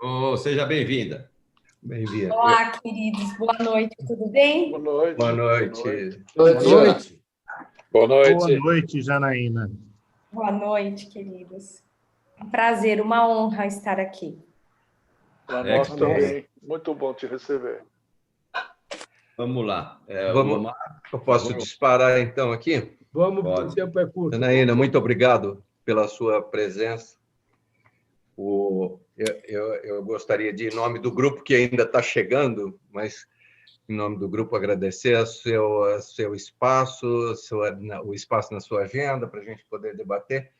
Oh, seja bem-vinda. Bem-vinda. Olá, queridos. Boa noite, tudo bem? Boa noite. Boa noite. Boa noite. Boa noite. Boa noite, Janaína. Boa noite, queridos. Um prazer, uma honra estar aqui. Para nós também. Muito bom te receber. Vamos lá. Eu posso disparar, então, aqui? Vamos, porque o tempo é curto. Janaína, muito obrigado pela sua presença. Eu gostaria de, em nome do grupo que ainda está chegando, mas em nome do grupo agradecer seu espaço, o espaço na sua agenda para a gente poder debater.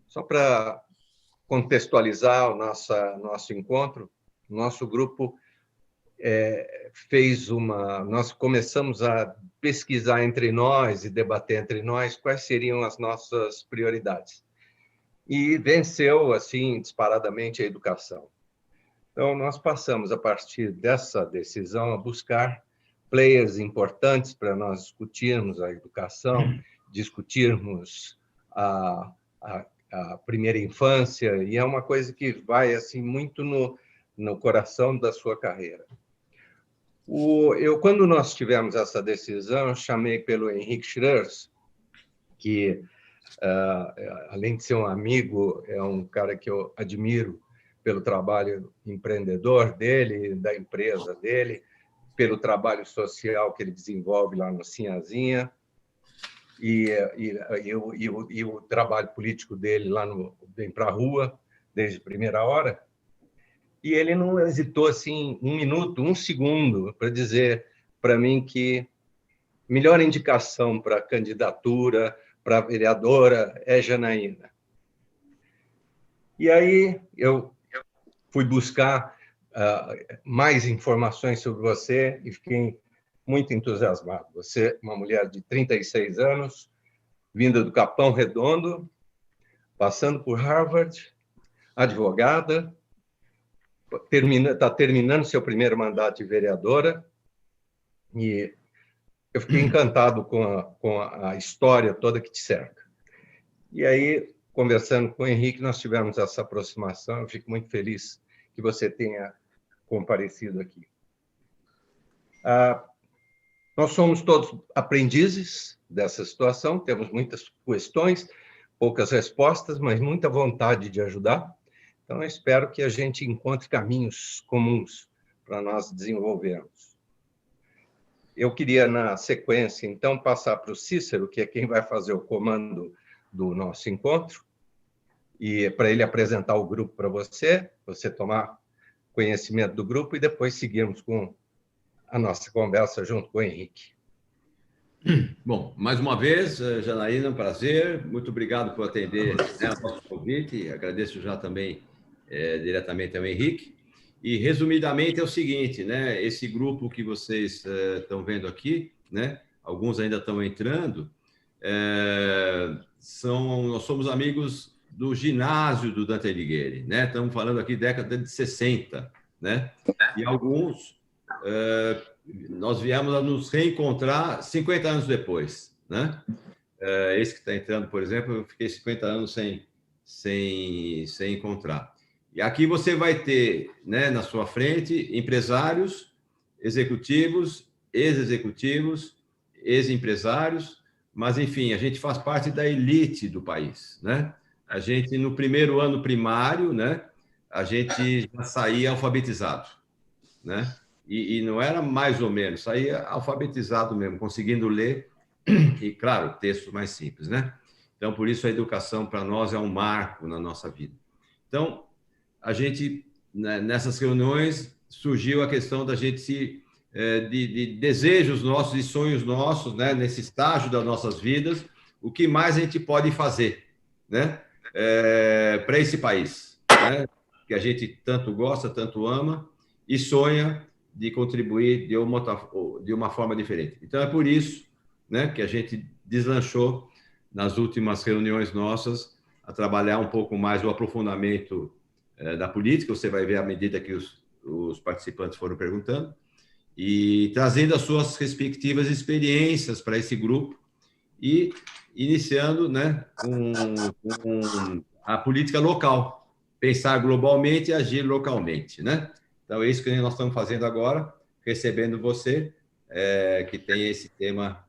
Só para contextualizar o nosso encontro, nosso grupo nós começamos a pesquisar entre nós e debater entre nós quais seriam as nossas prioridades. E venceu, assim, disparadamente a educação. Então, nós passamos, a partir dessa decisão, a buscar players importantes para nós discutirmos a educação, discutirmos a primeira infância, e é uma coisa que vai, assim, muito no coração da sua carreira. Quando nós tivemos essa decisão, eu chamei pelo Henrique Schreurs, que, além de ser um amigo, é um cara que eu admiro pelo trabalho empreendedor dele, da empresa dele, pelo trabalho social que ele desenvolve lá no Sinhazinha, e o trabalho político dele lá no Vem Pra Rua, desde a primeira hora. E ele não hesitou assim um minuto, um segundo, para dizer para mim que a melhor indicação para candidatura, para vereadora, é Janaína. E aí eu fui buscar mais informações sobre você e fiquei muito entusiasmado. Você é uma mulher de 36 anos, vinda do Capão Redondo, passando por Harvard, advogada, está terminando seu primeiro mandato de vereadora, e eu fiquei encantado com a história toda que te cerca. E aí, conversando com o Henrique, nós tivemos essa aproximação. Eu fico muito feliz que você tenha comparecido aqui. Nós somos todos aprendizes dessa situação, temos muitas questões, poucas respostas, mas muita vontade de ajudar. Então, eu espero que a gente encontre caminhos comuns para nós desenvolvermos. Eu queria, na sequência, então, passar para o Cícero, que é quem vai fazer o comando do nosso encontro, e para ele apresentar o grupo para você tomar conhecimento do grupo e depois seguirmos com a nossa conversa junto com o Henrique. Bom, mais uma vez, Janaína, um prazer. Muito obrigado por atender o nosso convite. Agradeço já também diretamente ao Henrique. E, resumidamente, é o seguinte, né? Esse grupo que vocês estão vendo aqui, né? Alguns ainda estão entrando, nós somos amigos do ginásio do Dante Alighieri, né? Estamos falando aqui década de 60, né? E alguns nós viemos a nos reencontrar 50 anos depois, né? Esse que está entrando, por exemplo, eu fiquei 50 anos sem encontrar. E aqui você vai ter, né, na sua frente, empresários, executivos, ex-executivos, ex-empresários, mas, enfim, a gente faz parte da elite do país, né? A gente, no primeiro ano primário, né, a gente já saía alfabetizado, né? E não era mais ou menos, saía alfabetizado mesmo, conseguindo ler, e, claro, textos mais simples, né? Então, por isso, a educação, para nós, é um marco na nossa vida. Então, a gente, nessas reuniões, surgiu a questão da gente de desejos nossos e sonhos nossos, né, nesse estágio das nossas vidas, o que mais a gente pode fazer, né, para esse país, né, que a gente tanto gosta, tanto ama e sonha de contribuir de uma forma diferente. Então, é por isso, né, que a gente deslanchou nas últimas reuniões nossas a trabalhar um pouco mais o aprofundamento da política. Você vai ver à medida que os participantes foram perguntando, e trazendo as suas respectivas experiências para esse grupo e iniciando, né, com a política local, pensar globalmente e agir localmente, né? Então, é isso que nós estamos fazendo agora, recebendo você, que tem esse tema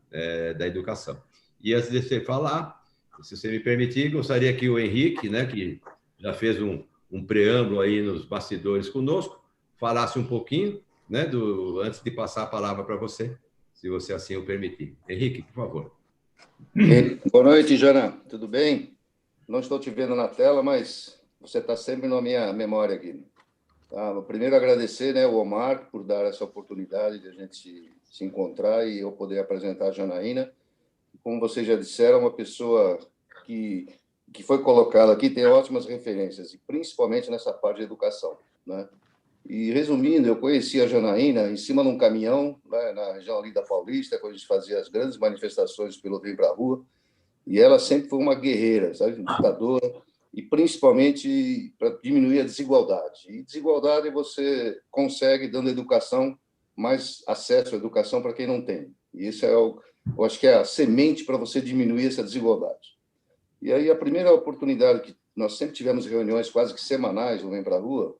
da educação. E antes de você falar, se você me permitir, gostaria que o Henrique, né, que já fez um preâmbulo aí nos bastidores conosco, falasse um pouquinho, né, antes de passar a palavra para você, se você assim o permitir. Henrique, por favor. Boa noite, Jana. Tudo bem? Não estou te vendo na tela, mas você está sempre na minha memória aqui. Tá? Primeiro, agradecer, né, o Omar por dar essa oportunidade de a gente se encontrar e eu poder apresentar a Janaína. Como vocês já disseram, é uma pessoa que foi colocada aqui, tem ótimas referências, e principalmente nessa parte de educação, né? E, resumindo, eu conheci a Janaína em cima de um caminhão, né, na região ali da Paulista, quando a gente fazia as grandes manifestações pelo Vem Pra Rua, e ela sempre foi uma guerreira, sabe, lutadora, e principalmente para diminuir a desigualdade. E desigualdade você consegue dando educação, mais acesso à educação para quem não tem. E isso eu acho que é a semente para você diminuir essa desigualdade. E aí a primeira oportunidade que nós sempre tivemos reuniões quase que semanais no Vem Pra Rua,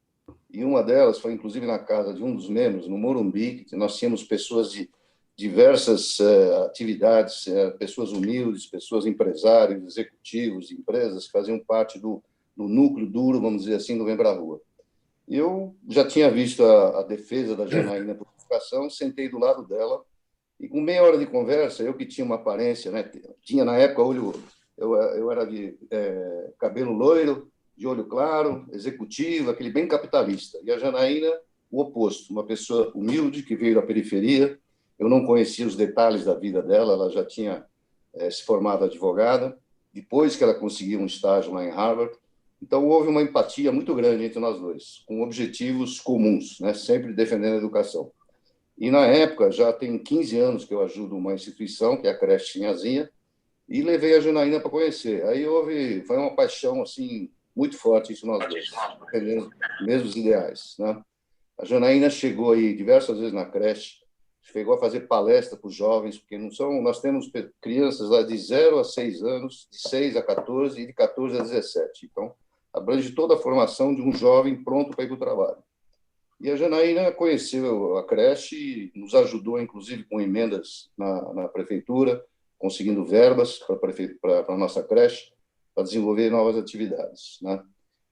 e uma delas foi inclusive na casa de um dos membros, no Morumbi, que nós tínhamos pessoas de diversas atividades, pessoas humildes, pessoas empresários, executivos, empresas que faziam parte do núcleo duro, vamos dizer assim, do Vem Pra Rua. Eu já tinha visto a defesa da Janaína por educação, sentei do lado dela, e com meia hora de conversa, eu que tinha uma aparência, né, tinha na época eu era de cabelo loiro, de olho claro, executivo, aquele bem capitalista, e a Janaína, o oposto, uma pessoa humilde que veio da periferia. Eu não conhecia os detalhes da vida dela, ela já tinha se formado advogada, depois que ela conseguiu um estágio lá em Harvard. Então, houve uma empatia muito grande entre nós dois, com objetivos comuns, né? Sempre defendendo a educação. E, na época, já tem 15 anos que eu ajudo uma instituição, que é a Creche Sinhazinha, e levei a Janaína para conhecer. Aí foi uma paixão assim, muito forte entre nós dois, defendendo os mesmos ideais, né? A Janaína chegou aí diversas vezes na creche, chegou a fazer palestra para os jovens, porque nós temos crianças lá de 0 a 6 anos, de 6 a 14 e de 14 a 17. Então, abrange toda a formação de um jovem pronto para ir para o trabalho. E a Janaína conheceu a creche e nos ajudou, inclusive, com emendas na prefeitura, conseguindo verbas para a nossa creche, para desenvolver novas atividades, né?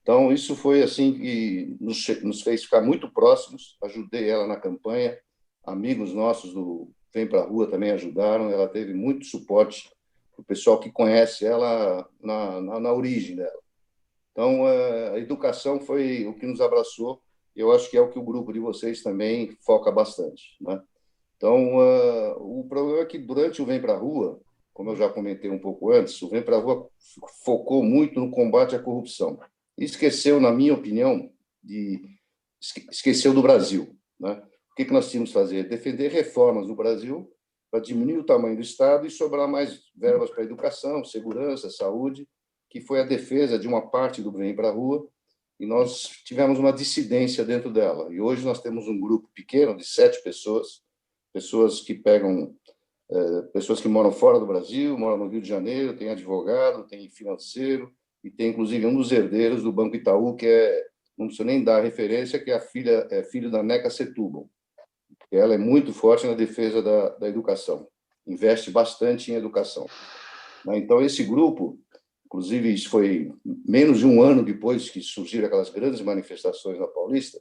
Então, isso foi assim que nos fez ficar muito próximos. Ajudei ela na campanha, amigos nossos do Vem Pra Rua também ajudaram, ela teve muito suporte do pessoal que conhece ela na origem dela. Então, a educação foi o que nos abraçou, e eu acho que é o que o grupo de vocês também foca bastante, né? Então, o problema é que durante o Vem Pra Rua, como eu já comentei um pouco antes, o Vem Pra Rua focou muito no combate à corrupção. E esqueceu, na minha opinião, esqueceu do Brasil, né? O que nós tínhamos que fazer? Defender reformas no Brasil para diminuir o tamanho do Estado e sobrar mais verbas para educação, segurança, saúde, que foi a defesa de uma parte do Vem Pra Rua, e nós tivemos uma dissidência dentro dela. E hoje nós temos um grupo pequeno de 7 pessoas, pessoas que moram fora do Brasil, moram no Rio de Janeiro, tem advogado, tem financeiro, e tem, inclusive, um dos herdeiros do Banco Itaú, que não preciso nem dar referência, que é filho da Neca Setúbal. Ela é muito forte na defesa da educação, investe bastante em educação. Então, esse grupo, inclusive, isso foi menos de um ano depois que surgiram aquelas grandes manifestações na Paulista,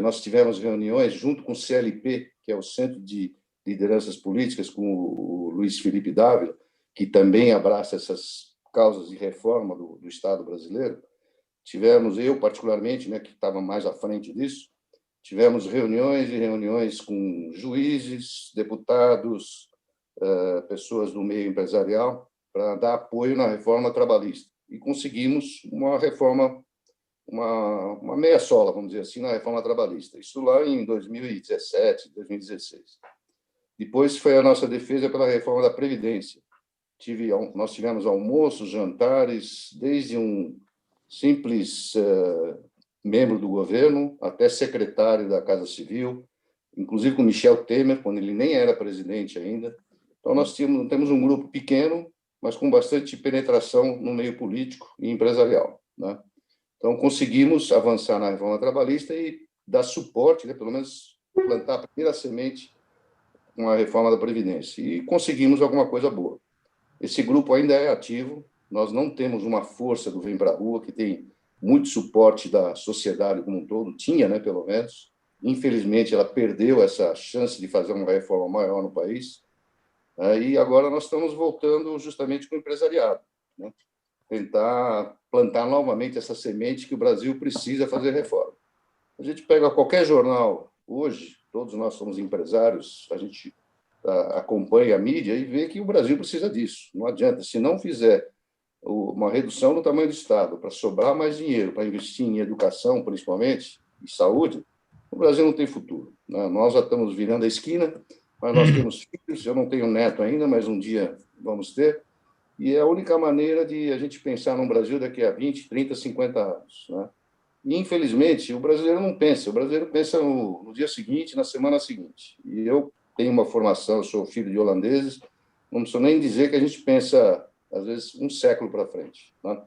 nós tivemos reuniões junto com o CLP, que é o Centro de Lideranças Políticas, com o Luiz Felipe Dávila, que também abraça essas causas de reforma do Estado brasileiro. Tivemos, eu particularmente, né, que estava mais à frente disso, tivemos reuniões e reuniões com juízes, deputados, pessoas do meio empresarial, para dar apoio na reforma trabalhista. E conseguimos uma reforma, uma meia-sola, vamos dizer assim, na reforma trabalhista. Isso lá em 2017, 2016. Depois foi a nossa defesa pela reforma da Previdência. Nós tivemos almoços, jantares, desde um simples membro do governo até secretário da Casa Civil, inclusive com Michel Temer, quando ele nem era presidente ainda. Então, nós temos um grupo pequeno, mas com bastante penetração no meio político e empresarial, né? Então, conseguimos avançar na reforma trabalhista e dar suporte, né, pelo menos plantar a primeira semente com a reforma da Previdência. E conseguimos alguma coisa boa. Esse grupo ainda é ativo, nós não temos uma força do Vem para a Rua, que tem muito suporte da sociedade como um todo, tinha, né, pelo menos. Infelizmente, ela perdeu essa chance de fazer uma reforma maior no país. E agora nós estamos voltando justamente com o empresariado, né? Tentar plantar novamente essa semente que o Brasil precisa fazer reforma. A gente pega qualquer jornal hoje, todos nós somos empresários, a gente acompanha a mídia e vê que o Brasil precisa disso. Não adianta, se não fizer uma redução no tamanho do Estado para sobrar mais dinheiro para investir em educação, principalmente, e saúde, o Brasil não tem futuro, né? Nós já estamos virando a esquina, mas nós temos filhos, eu não tenho neto ainda, mas um dia vamos ter. E é a única maneira de a gente pensar no Brasil daqui a 20, 30, 50 anos, né? E, infelizmente, o brasileiro não pensa. O brasileiro pensa no dia seguinte, na semana seguinte. E eu tenho uma formação, eu sou filho de holandeses, não preciso nem dizer que a gente pensa, às vezes, um século para frente, né?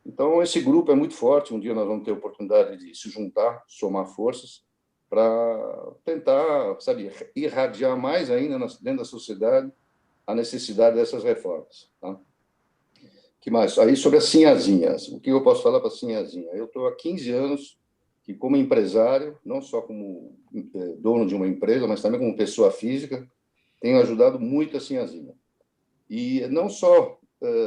Então, esse grupo é muito forte. Um dia nós vamos ter a oportunidade de se juntar, somar forças, para tentar, sabe, irradiar mais ainda dentro da sociedade a necessidade dessas reformas, tá? Que mais? Aí, sobre a Sinhazinha. O que eu posso falar para a Sinhazinha? Eu estou há 15 anos que, como empresário, não só como dono de uma empresa, mas também como pessoa física, tenho ajudado muito a Sinhazinha. E não só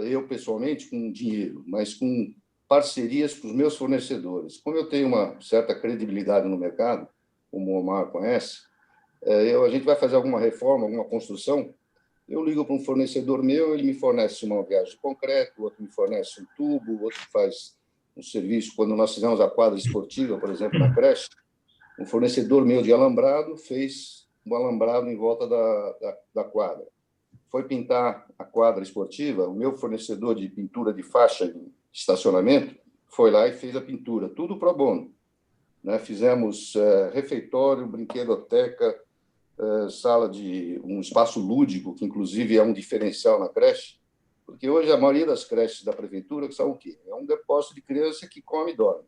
eu, pessoalmente, com dinheiro, mas com parcerias com os meus fornecedores. Como eu tenho uma certa credibilidade no mercado, como o Omar conhece, a gente vai fazer alguma reforma, alguma construção, eu ligo para um fornecedor meu, ele me fornece uma viagem de concreto, outro me fornece um tubo, outro faz um serviço. Quando nós fizemos a quadra esportiva, por exemplo, na creche, um fornecedor meu de alambrado fez um alambrado em volta da quadra. Foi pintar a quadra esportiva, o meu fornecedor de pintura de faixa de estacionamento foi lá e fez a pintura, tudo pro bono, né? Fizemos refeitório, brinquedoteca, sala de um espaço lúdico, que inclusive é um diferencial na creche, porque hoje a maioria das creches da prefeitura são o quê? É um depósito de criança que come e dorme.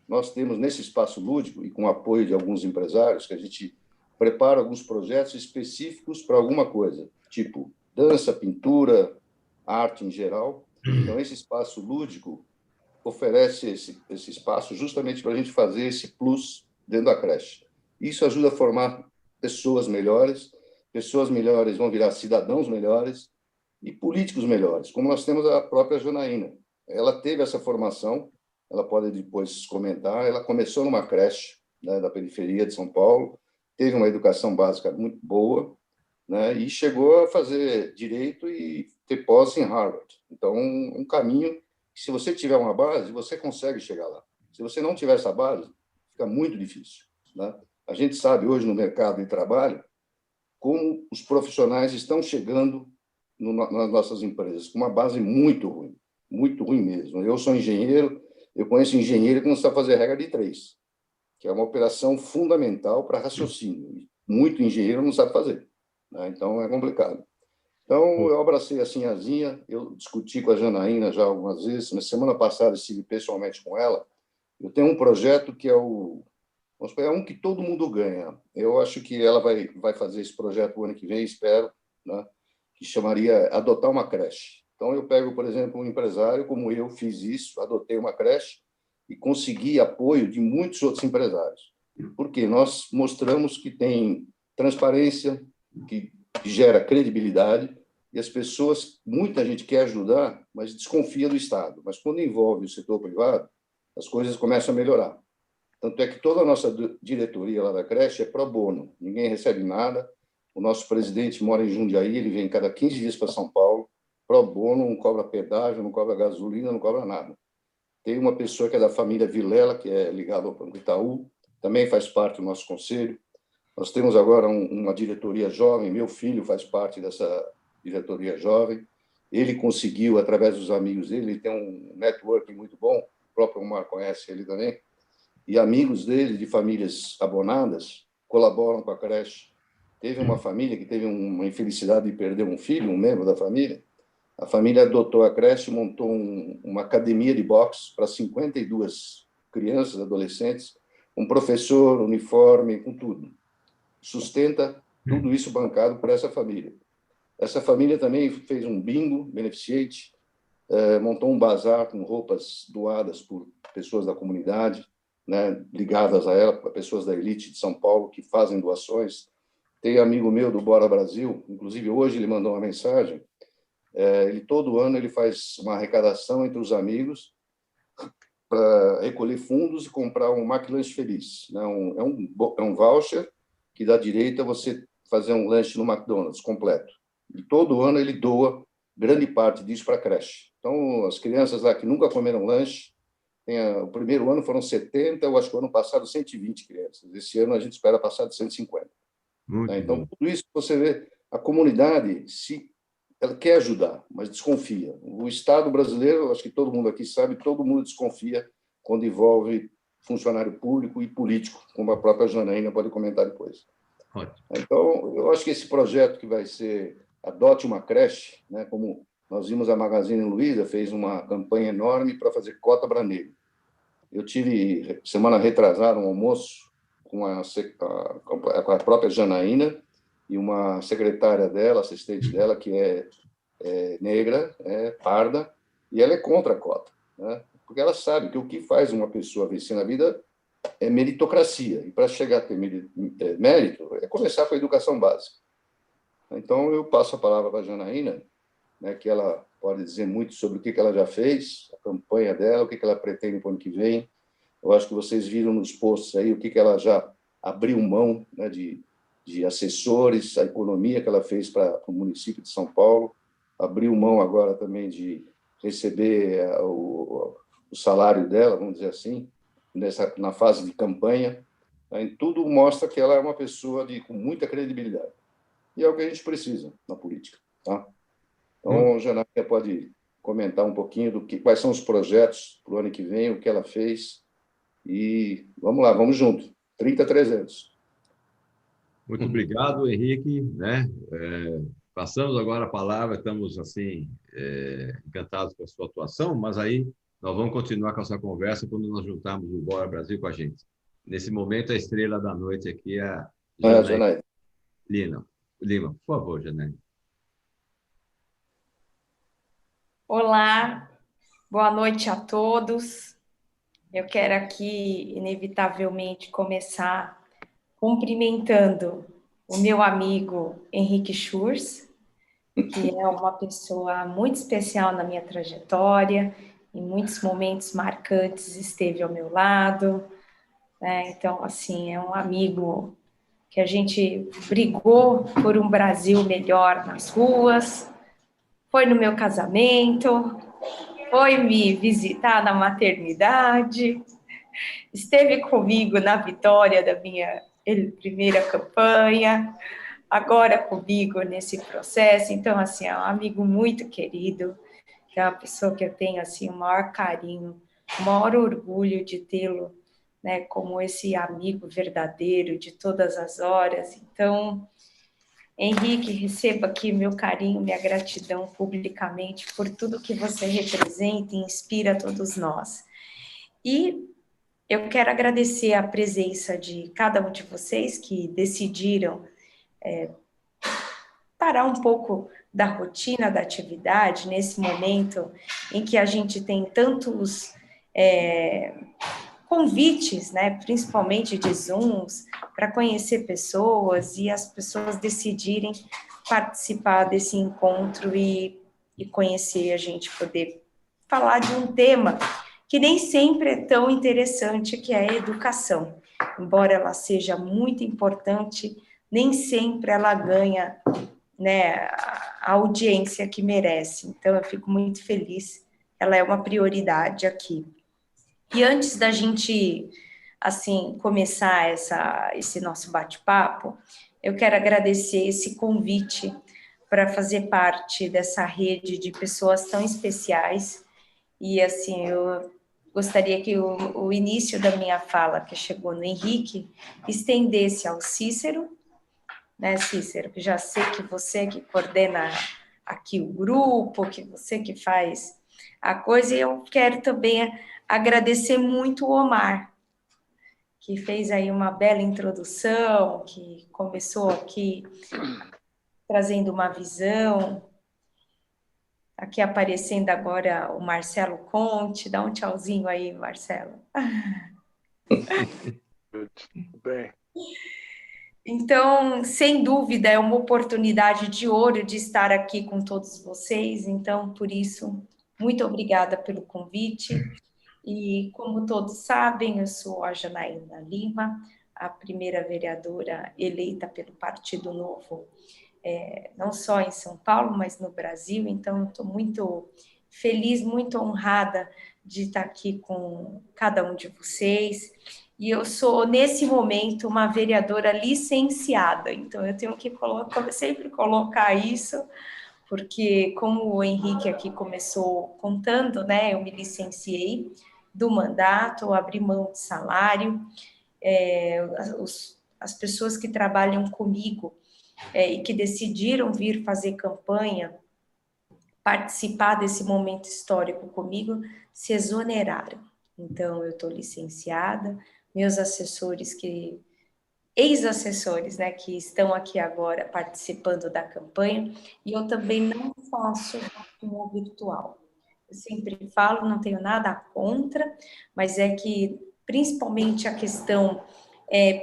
Nós temos nesse espaço lúdico, e com o apoio de alguns empresários, que a gente prepara alguns projetos específicos para alguma coisa, tipo dança, pintura, arte em geral. Então, esse espaço lúdico oferece esse espaço justamente para a gente fazer esse plus dentro da creche. Isso ajuda a formar pessoas melhores vão virar cidadãos melhores e políticos melhores, como nós temos a própria Janaína. Ela teve essa formação, ela pode depois comentar, ela começou numa creche, né, da periferia de São Paulo, teve uma educação básica muito boa, né, e chegou a fazer direito e ter pós em Harvard. Então, um caminho que, se você tiver uma base, você consegue chegar lá. Se você não tiver essa base, fica muito difícil, né? A gente sabe hoje no mercado de trabalho como os profissionais estão chegando nas nossas empresas, com uma base muito ruim mesmo. Eu sou engenheiro, eu conheço engenheiro que não sabe fazer regra de 3, que é uma operação fundamental para raciocínio. Muito engenheiro não sabe fazer, né? Então, é complicado. Então, eu abracei a Sinhazinha, eu discuti com a Janaína já algumas vezes, na semana passada estive pessoalmente com ela. Eu tenho um projeto que é um que todo mundo ganha. Eu acho que ela vai fazer esse projeto o ano que vem, espero, né? Que chamaria Adotar uma Creche. Então, eu pego, por exemplo, um empresário, como eu fiz isso, adotei uma creche e consegui apoio de muitos outros empresários. Porque nós mostramos que tem transparência, que gera credibilidade, e as pessoas, muita gente quer ajudar, mas desconfia do Estado. Mas quando envolve o setor privado, as coisas começam a melhorar. Tanto é que toda a nossa diretoria lá da creche é pro bono, ninguém recebe nada. O nosso presidente mora em Jundiaí, ele vem cada 15 dias para São Paulo, pro bono, não cobra pedágio, não cobra gasolina, não cobra nada. Tem uma pessoa que é da família Vilela, que é ligada ao Banco Itaú, também faz parte do nosso conselho. Nós temos agora uma diretoria jovem, meu filho faz parte dessa diretoria jovem. Ele conseguiu, através dos amigos dele, ele tem um networking muito bom, o próprio Omar conhece ele também, e amigos dele, de famílias abonadas, colaboram com a creche. Teve uma família que teve uma infelicidade de perder um filho, um membro da família, A família adotou a creche, montou uma academia de boxe para 52 crianças, adolescentes, um professor, uniforme, com tudo. Sustenta tudo isso bancado por essa família. Essa família também fez um bingo beneficente, montou um bazar com roupas doadas por pessoas da comunidade, né, ligadas a ela, pessoas da elite de São Paulo que fazem doações. Tem amigo meu do Bora Brasil, inclusive hoje ele mandou uma mensagem. Todo ano ele faz uma arrecadação entre os amigos para recolher fundos e comprar um McLanche Feliz, né? É um voucher que dá direito a você fazer um lanche no McDonald's completo. E todo ano ele doa grande parte disso para a creche. Então, as crianças lá que nunca comeram lanche, o primeiro ano foram 70, eu acho que o ano passado 120 crianças. Esse ano a gente espera passar de 150. Então, tudo isso você vê, a comunidade, ela quer ajudar, mas desconfia. O Estado brasileiro, acho que todo mundo aqui sabe, todo mundo desconfia quando envolve funcionário público e político, como a própria Janaína pode comentar depois. Então, eu acho que esse projeto que vai ser Adote uma Creche, né, como nós vimos a Magazine Luiza, fez uma campanha enorme para fazer cota para negro. Eu tive, semana retrasada, um almoço com a própria Janaína e uma secretária dela, assistente dela, que é negra, parda, e ela é contra a cota, né? Porque ela sabe que o que faz uma pessoa vencer na vida é meritocracia, e para chegar a ter mérito é começar com a educação básica. Então, eu passo a palavra para a Janaína, né, que ela pode dizer muito sobre o que ela já fez, a campanha dela, o que ela pretende para o ano que vem. Eu acho que vocês viram nos posts aí o que ela já abriu mão, né, de assessores, a economia que ela fez para o município de São Paulo, abriu mão agora também de receber o salário dela, vamos dizer assim, na fase de campanha. Tudo mostra que ela é uma pessoa com muita credibilidade. E é o que a gente precisa na política. Tá? Então, a Janaína pode comentar um pouquinho quais são os projetos para o ano que vem, o que ela fez. E vamos lá, vamos junto. 30-300. Muito obrigado, Henrique. Né? Passamos agora a palavra, estamos assim encantados com a sua atuação, mas aí nós vamos continuar com essa conversa quando nós juntarmos o Bora Brasil com a gente. Nesse momento, a estrela da noite aqui é a Janaína Lima. Por favor, Janaína. Olá, boa noite a todos. Eu quero aqui, inevitavelmente, começar cumprimentando o meu amigo Henrique Schurz, que é uma pessoa muito especial na minha trajetória, em muitos momentos marcantes esteve ao meu lado, né? Então, assim, é um amigo que a gente brigou por um Brasil melhor nas ruas, foi no meu casamento, foi me visitar na maternidade, esteve comigo na vitória da minha primeira campanha, agora comigo nesse processo. Então, assim, é um amigo muito querido, que é uma pessoa que eu tenho, assim, o maior carinho, o maior orgulho de tê-lo, né, como esse amigo verdadeiro de todas as horas. Então, Henrique, receba aqui meu carinho, minha gratidão publicamente por tudo que você representa e inspira a todos nós. E eu quero agradecer a presença de cada um de vocês que decidiram parar um pouco da rotina da atividade nesse momento em que a gente tem tantos convites, né, principalmente de Zooms, para conhecer pessoas e as pessoas decidirem participar desse encontro e conhecer, a gente poder falar de um tema que nem sempre é tão interessante, que é a educação. Embora ela seja muito importante, nem sempre ela ganha, né, a audiência que merece. Então, eu fico muito feliz, ela é uma prioridade aqui. E antes da gente, assim, começar esse nosso bate-papo, eu quero agradecer esse convite para fazer parte dessa rede de pessoas tão especiais. E, assim, eu gostaria que o início da minha fala, que chegou no Henrique, estendesse ao Cícero, né, Cícero, que já sei que você que coordena aqui o grupo, que você que faz a coisa, e eu quero também agradecer muito o Omar, que fez aí uma bela introdução, que começou aqui trazendo uma visão. Aqui aparecendo agora o Marcelo Conte. Dá um tchauzinho aí, Marcelo. Bem. Então, sem dúvida, é uma oportunidade de ouro de estar aqui com todos vocês. Então, por isso, muito obrigada pelo convite. E, como todos sabem, eu sou a Janaína Lima, a primeira vereadora eleita pelo Partido Novo, não só em São Paulo, mas no Brasil. Então, estou muito feliz, muito honrada de estar aqui com cada um de vocês. E eu sou, nesse momento, uma vereadora licenciada. Então, eu tenho que sempre colocar isso, porque, como o Henrique aqui começou contando, né, eu me licenciei do mandato, abri mão de salário. As pessoas que trabalham comigo e que decidiram vir fazer campanha, participar desse momento histórico comigo, se exoneraram. Então, eu estou licenciada, meus assessores, ex-assessores, né, que estão aqui agora participando da campanha, e eu também não faço vacuum virtual. Eu sempre falo, não tenho nada contra, mas é que, principalmente a questão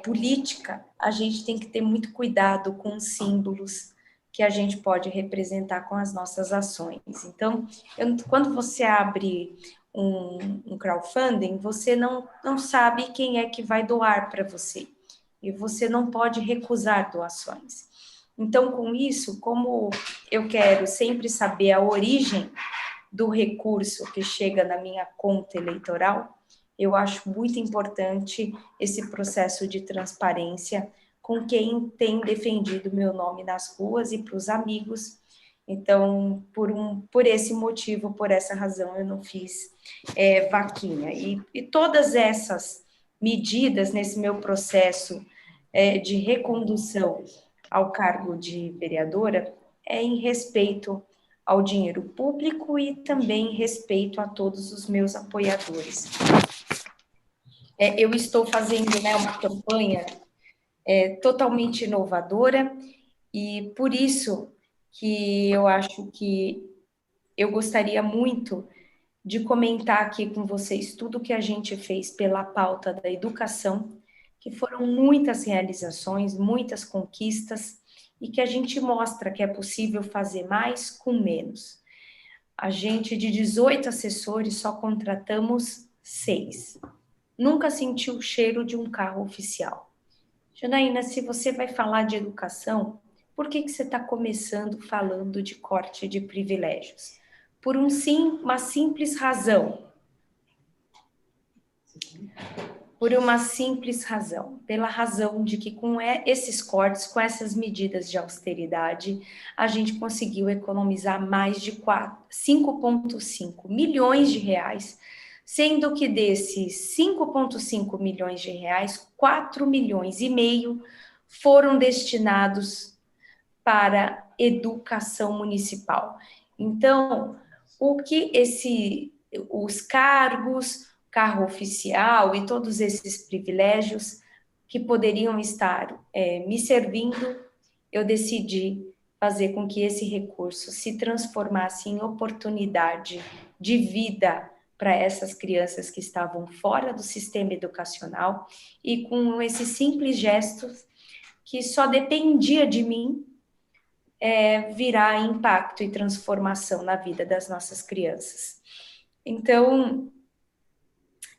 política, a gente tem que ter muito cuidado com os símbolos que a gente pode representar com as nossas ações. Então, quando você abre um crowdfunding, você não sabe quem é que vai doar para você, e você não pode recusar doações. Então, com isso, como eu quero sempre saber a origem do recurso que chega na minha conta eleitoral, eu acho muito importante esse processo de transparência com quem tem defendido meu nome nas ruas e para os amigos. Então, por esse motivo, por essa razão, eu não fiz vaquinha. E todas essas medidas nesse meu processo de recondução ao cargo de vereadora é em respeito ao dinheiro público e também em respeito a todos os meus apoiadores. Eu estou fazendo, né, uma campanha totalmente inovadora, e por isso que eu acho que eu gostaria muito de comentar aqui com vocês tudo que a gente fez pela pauta da educação, que foram muitas realizações, muitas conquistas, e que a gente mostra que é possível fazer mais com menos. A gente, de 18 assessores, só contratamos 6. Nunca senti o cheiro de um carro oficial. Janaína, se você vai falar de educação, por que você está começando falando de corte de privilégios? Por uma simples razão. Por uma simples razão. Pela razão de que com esses cortes, com essas medidas de austeridade, a gente conseguiu economizar mais de 5,5 milhões de reais, sendo que desses 5,5 milhões de reais, 4 milhões e meio foram destinados para educação municipal. Então, o que os cargos, carro oficial e todos esses privilégios que poderiam estar me servindo, eu decidi fazer com que esse recurso se transformasse em oportunidade de vida para essas crianças que estavam fora do sistema educacional, e com esses simples gestos que só dependia de mim virar impacto e transformação na vida das nossas crianças. Então,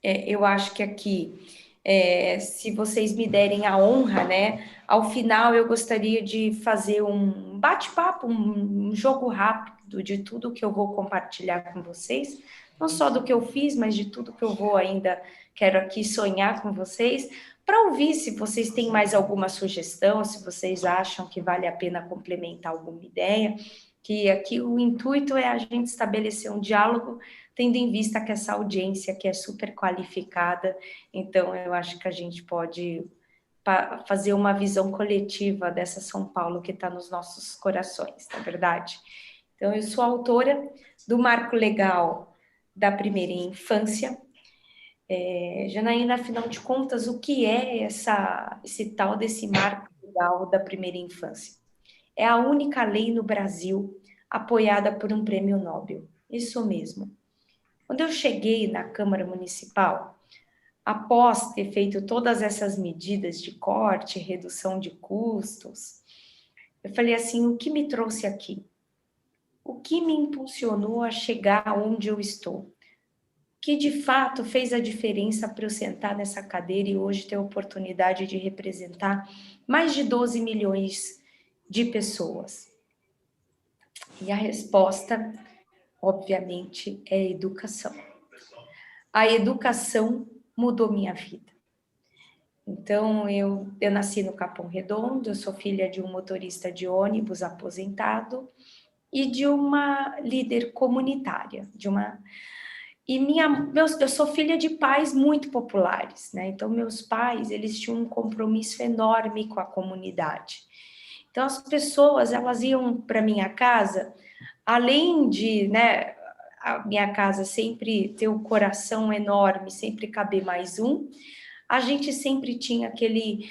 eu acho que aqui, se vocês me derem a honra, né, ao final eu gostaria de fazer um bate-papo, um jogo rápido de tudo que eu vou compartilhar com vocês, não só do que eu fiz, mas de tudo que eu quero aqui sonhar com vocês, para ouvir se vocês têm mais alguma sugestão, se vocês acham que vale a pena complementar alguma ideia, que aqui o intuito é a gente estabelecer um diálogo, tendo em vista que essa audiência aqui é super qualificada, então eu acho que a gente pode fazer uma visão coletiva dessa São Paulo que está nos nossos corações, não é verdade? Então, eu sou autora do Marco Legal da Primeira Infância. Janaína, afinal de contas, o que é esse tal desse Marco Legal da Primeira Infância? É a única lei no Brasil apoiada por um prêmio Nobel. Isso mesmo. Quando eu cheguei na Câmara Municipal, após ter feito todas essas medidas de corte, redução de custos, eu falei assim, o que me trouxe aqui? O que me impulsionou a chegar onde eu estou? O que de fato fez a diferença para eu sentar nessa cadeira e hoje ter a oportunidade de representar mais de 12 milhões de pessoas? E a resposta, obviamente, é a educação. A educação mudou minha vida. Então, eu nasci no Capão Redondo, eu sou filha de um motorista de ônibus aposentado e de uma líder comunitária, eu sou filha de pais muito populares, né? Então, meus pais, eles tinham um compromisso enorme com a comunidade. Então, as pessoas, elas iam para minha casa, além de, né, a minha casa sempre ter um coração enorme, sempre caber mais um, a gente sempre tinha aquele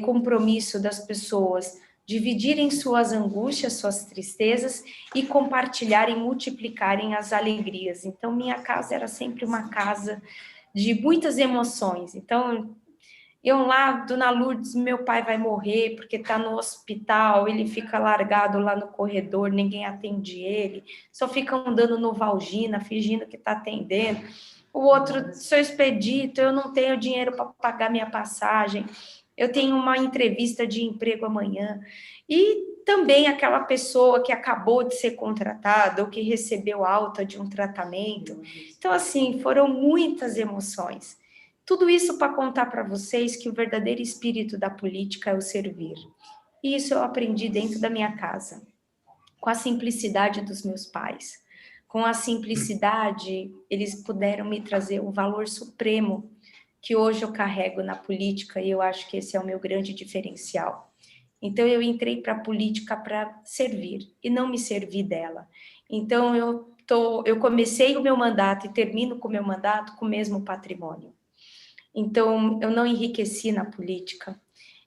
compromisso das pessoas dividirem suas angústias, suas tristezas e compartilharem, multiplicarem as alegrias. Então, minha casa era sempre uma casa de muitas emoções. Então, eu lá, Dona Lourdes, meu pai vai morrer porque está no hospital, ele fica largado lá no corredor, ninguém atende ele, só ficam dando Novalgina, fingindo que está atendendo. O outro, seu Expedito, eu não tenho dinheiro para pagar minha passagem, eu tenho uma entrevista de emprego amanhã. E também aquela pessoa que acabou de ser contratada ou que recebeu alta de um tratamento. Então, assim, foram muitas emoções. Tudo isso para contar para vocês que o verdadeiro espírito da política é o servir. E isso eu aprendi dentro da minha casa, com a simplicidade dos meus pais. Com a simplicidade, eles puderam me trazer o valor supremo que hoje eu carrego na política e eu acho que esse é o meu grande diferencial. Então, eu entrei para a política para servir e não me servir dela. Então, eu comecei o meu mandato e termino com o meu mandato com o mesmo patrimônio. Então, eu não enriqueci na política,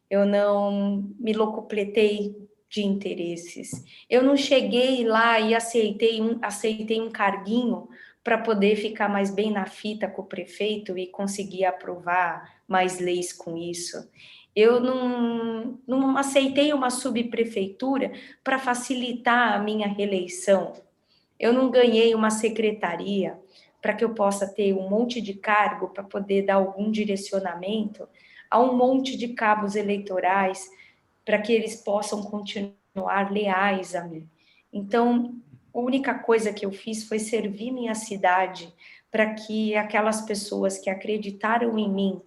eu não me locupletei de interesses, eu não cheguei lá e aceitei um carguinho para poder ficar mais bem na fita com o prefeito e conseguir aprovar mais leis com isso. Eu não aceitei uma subprefeitura para facilitar a minha reeleição. Eu não ganhei uma secretaria para que eu possa ter um monte de cargo para poder dar algum direcionamento a um monte de cabos eleitorais para que eles possam continuar leais a mim. Então, a única coisa que eu fiz foi servir minha cidade para que aquelas pessoas que acreditaram em mim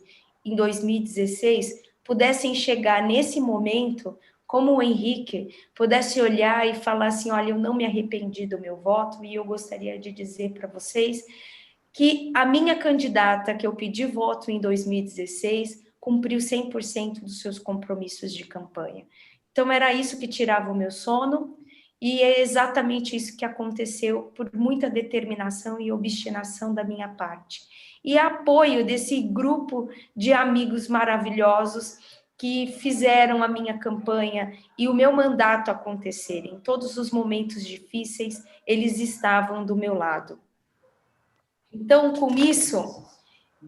em 2016 pudessem chegar nesse momento como o Henrique pudesse olhar e falar assim, olha, eu não me arrependi do meu voto e eu gostaria de dizer para vocês que a minha candidata que eu pedi voto em 2016 cumpriu 100% dos seus compromissos de campanha. Então, era isso que tirava o meu sono e é exatamente isso que aconteceu por muita determinação e obstinação da minha parte. E apoio desse grupo de amigos maravilhosos que fizeram a minha campanha e o meu mandato acontecer. Em todos os momentos difíceis, eles estavam do meu lado. Então, com isso,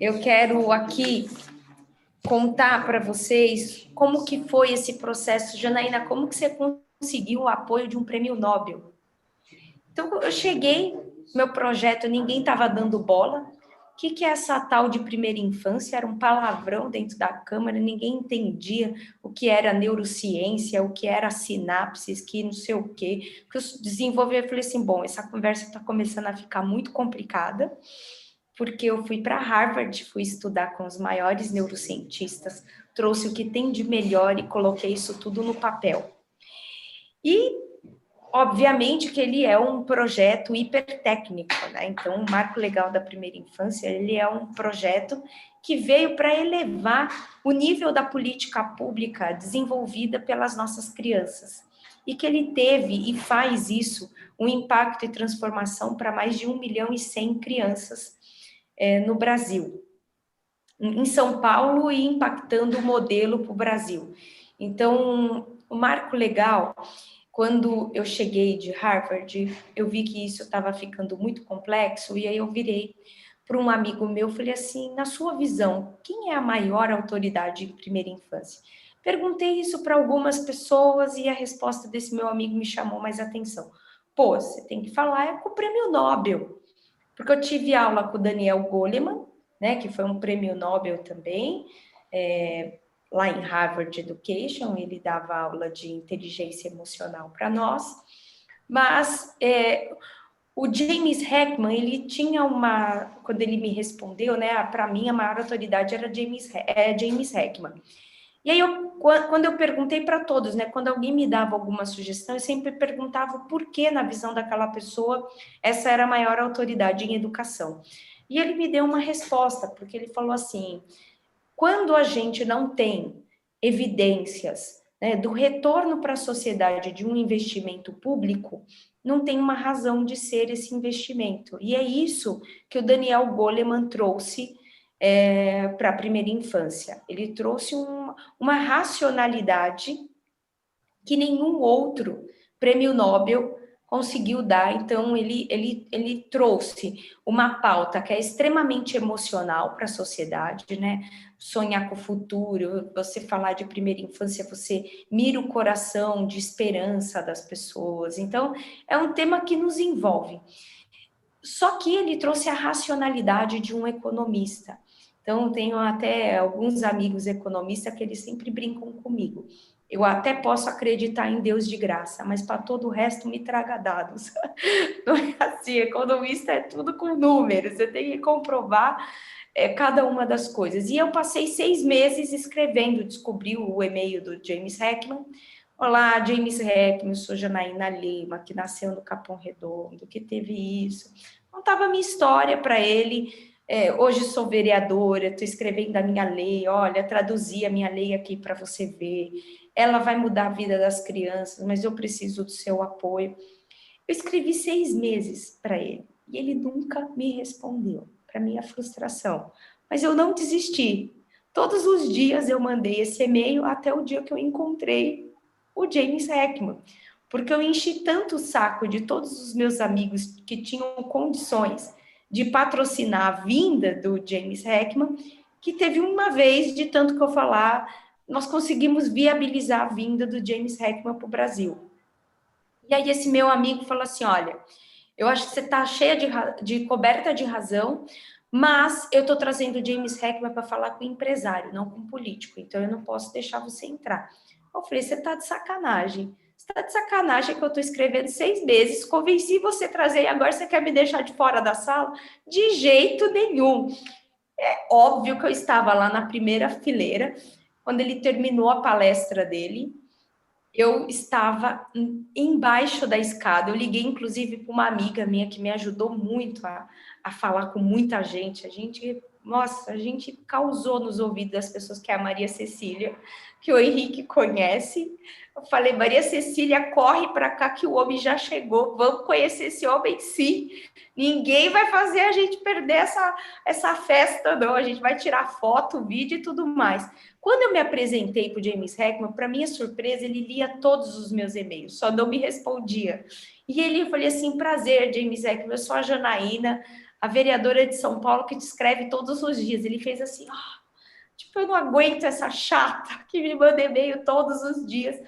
eu quero aqui contar para vocês como que foi esse processo. Janaína, como que você conseguiu o apoio de um prêmio Nobel? Então, eu cheguei, meu projeto, ninguém estava dando bola. O que é essa tal de primeira infância? Era um palavrão dentro da Câmara, ninguém entendia o que era neurociência, o que era sinapses, que não sei o quê. Que eu desenvolvi, eu falei assim, bom, essa conversa está começando a ficar muito complicada, porque eu fui para Harvard, fui estudar com os maiores neurocientistas, trouxe o que tem de melhor e coloquei isso tudo no papel. E obviamente que ele é um projeto hipertécnico, né? Então, o Marco Legal da Primeira Infância, ele é um projeto que veio para elevar o nível da política pública desenvolvida pelas nossas crianças. e que ele teve e faz isso, um impacto e transformação para mais de 1.100.000 crianças no Brasil, em São Paulo, e impactando o modelo para o Brasil. Então, o marco legal, quando eu cheguei de Harvard, eu vi que isso estava ficando muito complexo, e aí eu virei para um amigo meu, falei assim, na sua visão, quem é a maior autoridade em primeira infância? Perguntei isso para algumas pessoas e a resposta desse meu amigo me chamou mais atenção. Pô, você tem que falar com o prêmio Nobel, porque eu tive aula com o Daniel Goleman, né, que foi um prêmio Nobel também, lá em Harvard Education, ele dava aula de inteligência emocional para nós, mas o James Heckman, ele tinha quando ele me respondeu, né, para mim a maior autoridade era James Heckman. E aí, quando eu perguntei para todos, né, quando alguém me dava alguma sugestão, eu sempre perguntava por que, na visão daquela pessoa, essa era a maior autoridade em educação. E ele me deu uma resposta, porque ele falou assim, quando a gente não tem evidências, né, do retorno para a sociedade de um investimento público, não tem uma razão de ser esse investimento. E é isso que o Daniel Goleman trouxe para a primeira infância. Ele trouxe uma racionalidade que nenhum outro prêmio Nobel conseguiu dar. Então, ele trouxe uma pauta que é extremamente emocional para a sociedade, né? Sonhar com o futuro, você falar de primeira infância, você mira o coração de esperança das pessoas. Então, é um tema que nos envolve. Só que ele trouxe a racionalidade de um economista. Então, tenho até alguns amigos economistas que eles sempre brincam comigo. Eu até posso acreditar em Deus de graça, mas para todo o resto me traga dados. Não é assim, economista é tudo com números, você tem que comprovar cada uma das coisas. E eu passei 6 meses escrevendo, descobri o e-mail do James Heckman. Olá, James Heckman, eu sou Janaína Lima, que nasceu no Capão Redondo, que teve isso. Contava a minha história para ele. Hoje sou vereadora, estou escrevendo a minha lei, olha, traduzi a minha lei aqui para você ver. Ela vai mudar a vida das crianças, mas eu preciso do seu apoio. Eu escrevi 6 meses para ele e ele nunca me respondeu, para minha frustração. Mas eu não desisti. Todos os dias eu mandei esse e-mail até o dia que eu encontrei o James Heckman, porque eu enchi tanto o saco de todos os meus amigos que tinham condições de patrocinar a vinda do James Heckman, que teve uma vez, de tanto que eu falar, nós conseguimos viabilizar a vinda do James Heckman para o Brasil. E aí esse meu amigo falou assim, olha, eu acho que você está cheia de coberta de razão, mas eu estou trazendo o James Heckman para falar com o empresário, não com o político, então eu não posso deixar você entrar. Eu falei, você está de sacanagem. Você está de sacanagem que eu estou escrevendo 6 meses, convenci você a trazer e agora você quer me deixar de fora da sala? De jeito nenhum. É óbvio que eu estava lá na primeira fileira, quando ele terminou a palestra dele, eu estava embaixo da escada, eu liguei inclusive para uma amiga minha que me ajudou muito a falar com muita gente, a gente causou nos ouvidos das pessoas, que é a Maria Cecília, que o Henrique conhece. Eu falei, Maria Cecília, corre para cá que o homem já chegou, vamos conhecer esse homem sim, ninguém vai fazer a gente perder essa festa não, a gente vai tirar foto, vídeo e tudo mais. Quando eu me apresentei para o James Heckman, para minha surpresa, ele lia todos os meus e-mails, só não me respondia. E eu falei assim, prazer, James Heckman, eu sou a Janaína, a vereadora de São Paulo que te escreve todos os dias. Ele fez assim, tipo, eu não aguento essa chata que me manda e-mail todos os dias.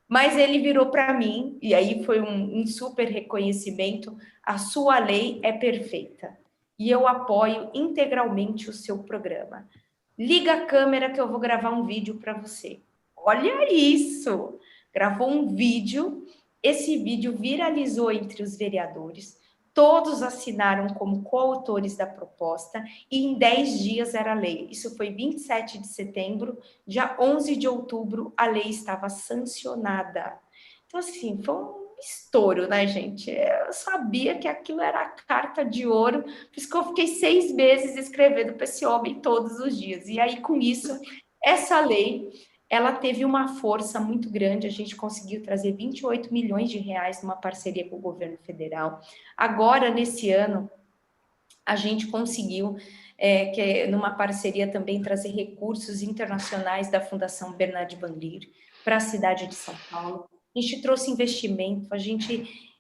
Mas ele virou para mim, e aí foi um super reconhecimento, a sua lei é perfeita. E eu apoio integralmente o seu programa. Liga a câmera que eu vou gravar um vídeo para você. Olha isso! Gravou um vídeo, esse vídeo viralizou entre os vereadores, todos assinaram como coautores da proposta e em 10 dias era lei. Isso foi 27 de setembro, dia 11 de outubro a lei estava sancionada. Então, assim, foi um estouro, né, gente? Eu sabia que aquilo era a carta de ouro, por isso que eu fiquei 6 meses escrevendo para esse homem todos os dias. E aí, com isso, essa lei, ela teve uma força muito grande, a gente conseguiu trazer 28 milhões de reais numa parceria com o governo federal. Agora, nesse ano, a gente conseguiu, numa parceria também, trazer recursos internacionais da Fundação Bernard Van Leer para a cidade de São Paulo. A gente trouxe investimento, a gente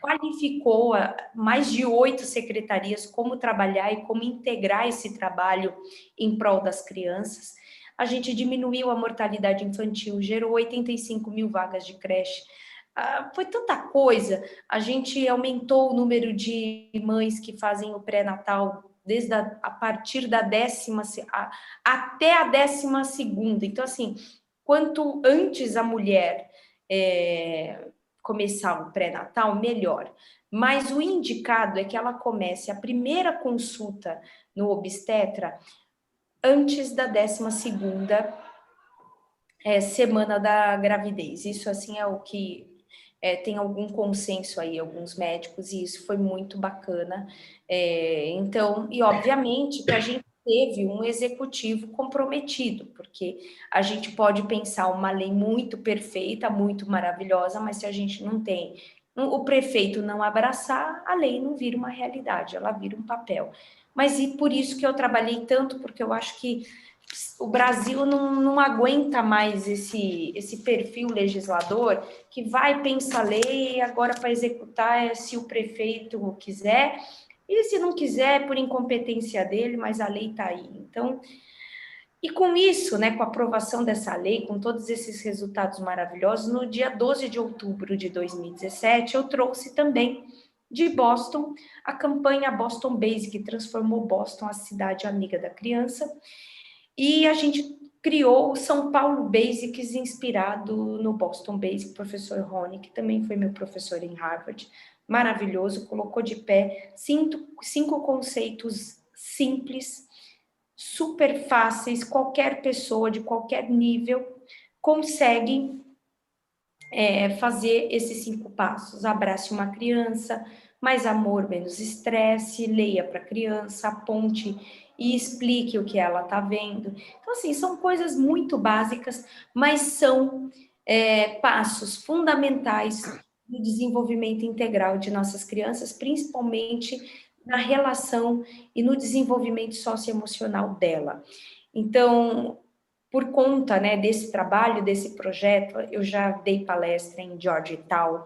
qualificou mais de 8 secretarias como trabalhar e como integrar esse trabalho em prol das crianças. A gente diminuiu a mortalidade infantil, gerou 85 mil vagas de creche. Foi tanta coisa. A gente aumentou o número de mães que fazem o pré-natal a partir da até a 12ª. Então, assim, quanto antes a mulher começar o pré-natal, melhor. Mas o indicado é que ela comece a primeira consulta no obstetra antes da 12ª semana da gravidez. Isso, assim, é o que tem algum consenso aí, alguns médicos, e isso foi muito bacana. Então, e obviamente que a gente teve um executivo comprometido, porque a gente pode pensar uma lei muito perfeita, muito maravilhosa, mas se a gente não tem, o prefeito não abraçar, a lei não vira uma realidade, ela vira um papel. Mas e por isso que eu trabalhei tanto, porque eu acho que o Brasil não aguenta mais esse perfil legislador que vai pensar lei e agora para executar se o prefeito quiser, e se não quiser, por incompetência dele, mas a lei está aí. Então, e com isso, né, com a aprovação dessa lei, com todos esses resultados maravilhosos, no dia 12 de outubro de 2017, eu trouxe também de Boston a campanha Boston Basic, que transformou Boston a cidade amiga da criança, e a gente criou o São Paulo Basics inspirado no Boston Basic, professor Rony, que também foi meu professor em Harvard, maravilhoso, colocou de pé 5 conceitos simples, super fáceis, qualquer pessoa de qualquer nível consegue fazer esses 5 passos. Abrace uma criança, mais amor, menos estresse, leia para a criança, aponte e explique o que ela está vendo. Então, assim, são coisas muito básicas, mas são passos fundamentais no desenvolvimento integral de nossas crianças, principalmente na relação e no desenvolvimento socioemocional dela. Então, por conta, né, desse trabalho, desse projeto, eu já dei palestra em Georgetown,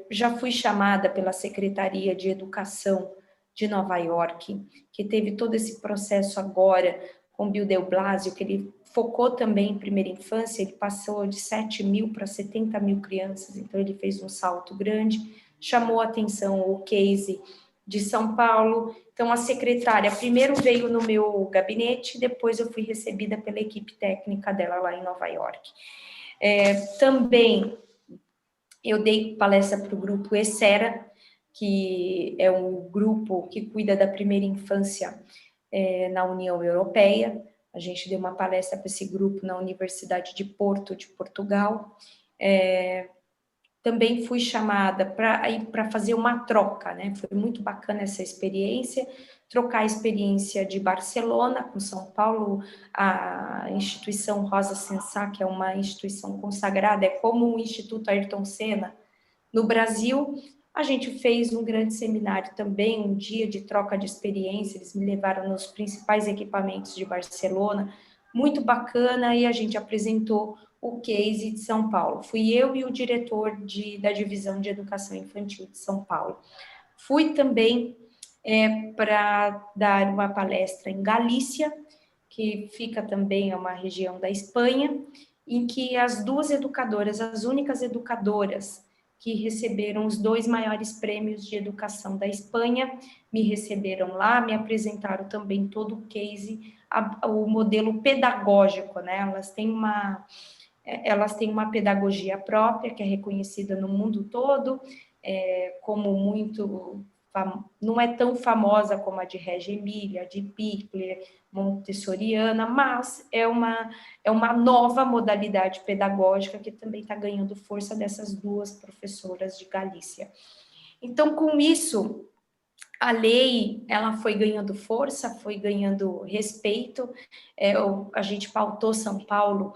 já fui chamada pela Secretaria de Educação de Nova York, que teve todo esse processo agora com Bill de Blasio, que ele focou também em primeira infância, ele passou de 7 mil para 70 mil crianças, então ele fez um salto grande, chamou a atenção o case de São Paulo. Então, a secretária primeiro veio no meu gabinete, depois eu fui recebida pela equipe técnica dela lá em Nova York. Também eu dei palestra para o grupo ESERA, que é um grupo que cuida da primeira infância na União Europeia. A gente deu uma palestra para esse grupo na Universidade de Porto, de Portugal. Também fui chamada para fazer uma troca, né? Foi muito bacana essa experiência, trocar a experiência de Barcelona com São Paulo, a instituição Rosa Sensá, que é uma instituição consagrada, é como o Instituto Ayrton Senna no Brasil. A gente fez um grande seminário também, um dia de troca de experiência, eles me levaram nos principais equipamentos de Barcelona, muito bacana, e a gente apresentou o case de São Paulo. Fui eu e o diretor da Divisão de Educação Infantil de São Paulo. Fui também para dar uma palestra em Galícia, que fica também, é uma região da Espanha, em que as 2 educadoras, as únicas educadoras que receberam os 2 maiores prêmios de educação da Espanha, me receberam lá, me apresentaram também todo o case, o modelo pedagógico, né? Elas têm uma pedagogia própria, que é reconhecida no mundo todo, como muito, não é tão famosa como a de Reggio Emília, de Pickler, montessoriana, mas é uma nova modalidade pedagógica que também está ganhando força dessas 2 professoras de Galícia. Então, com isso, a lei, ela foi ganhando força, foi ganhando respeito, a gente pautou São Paulo,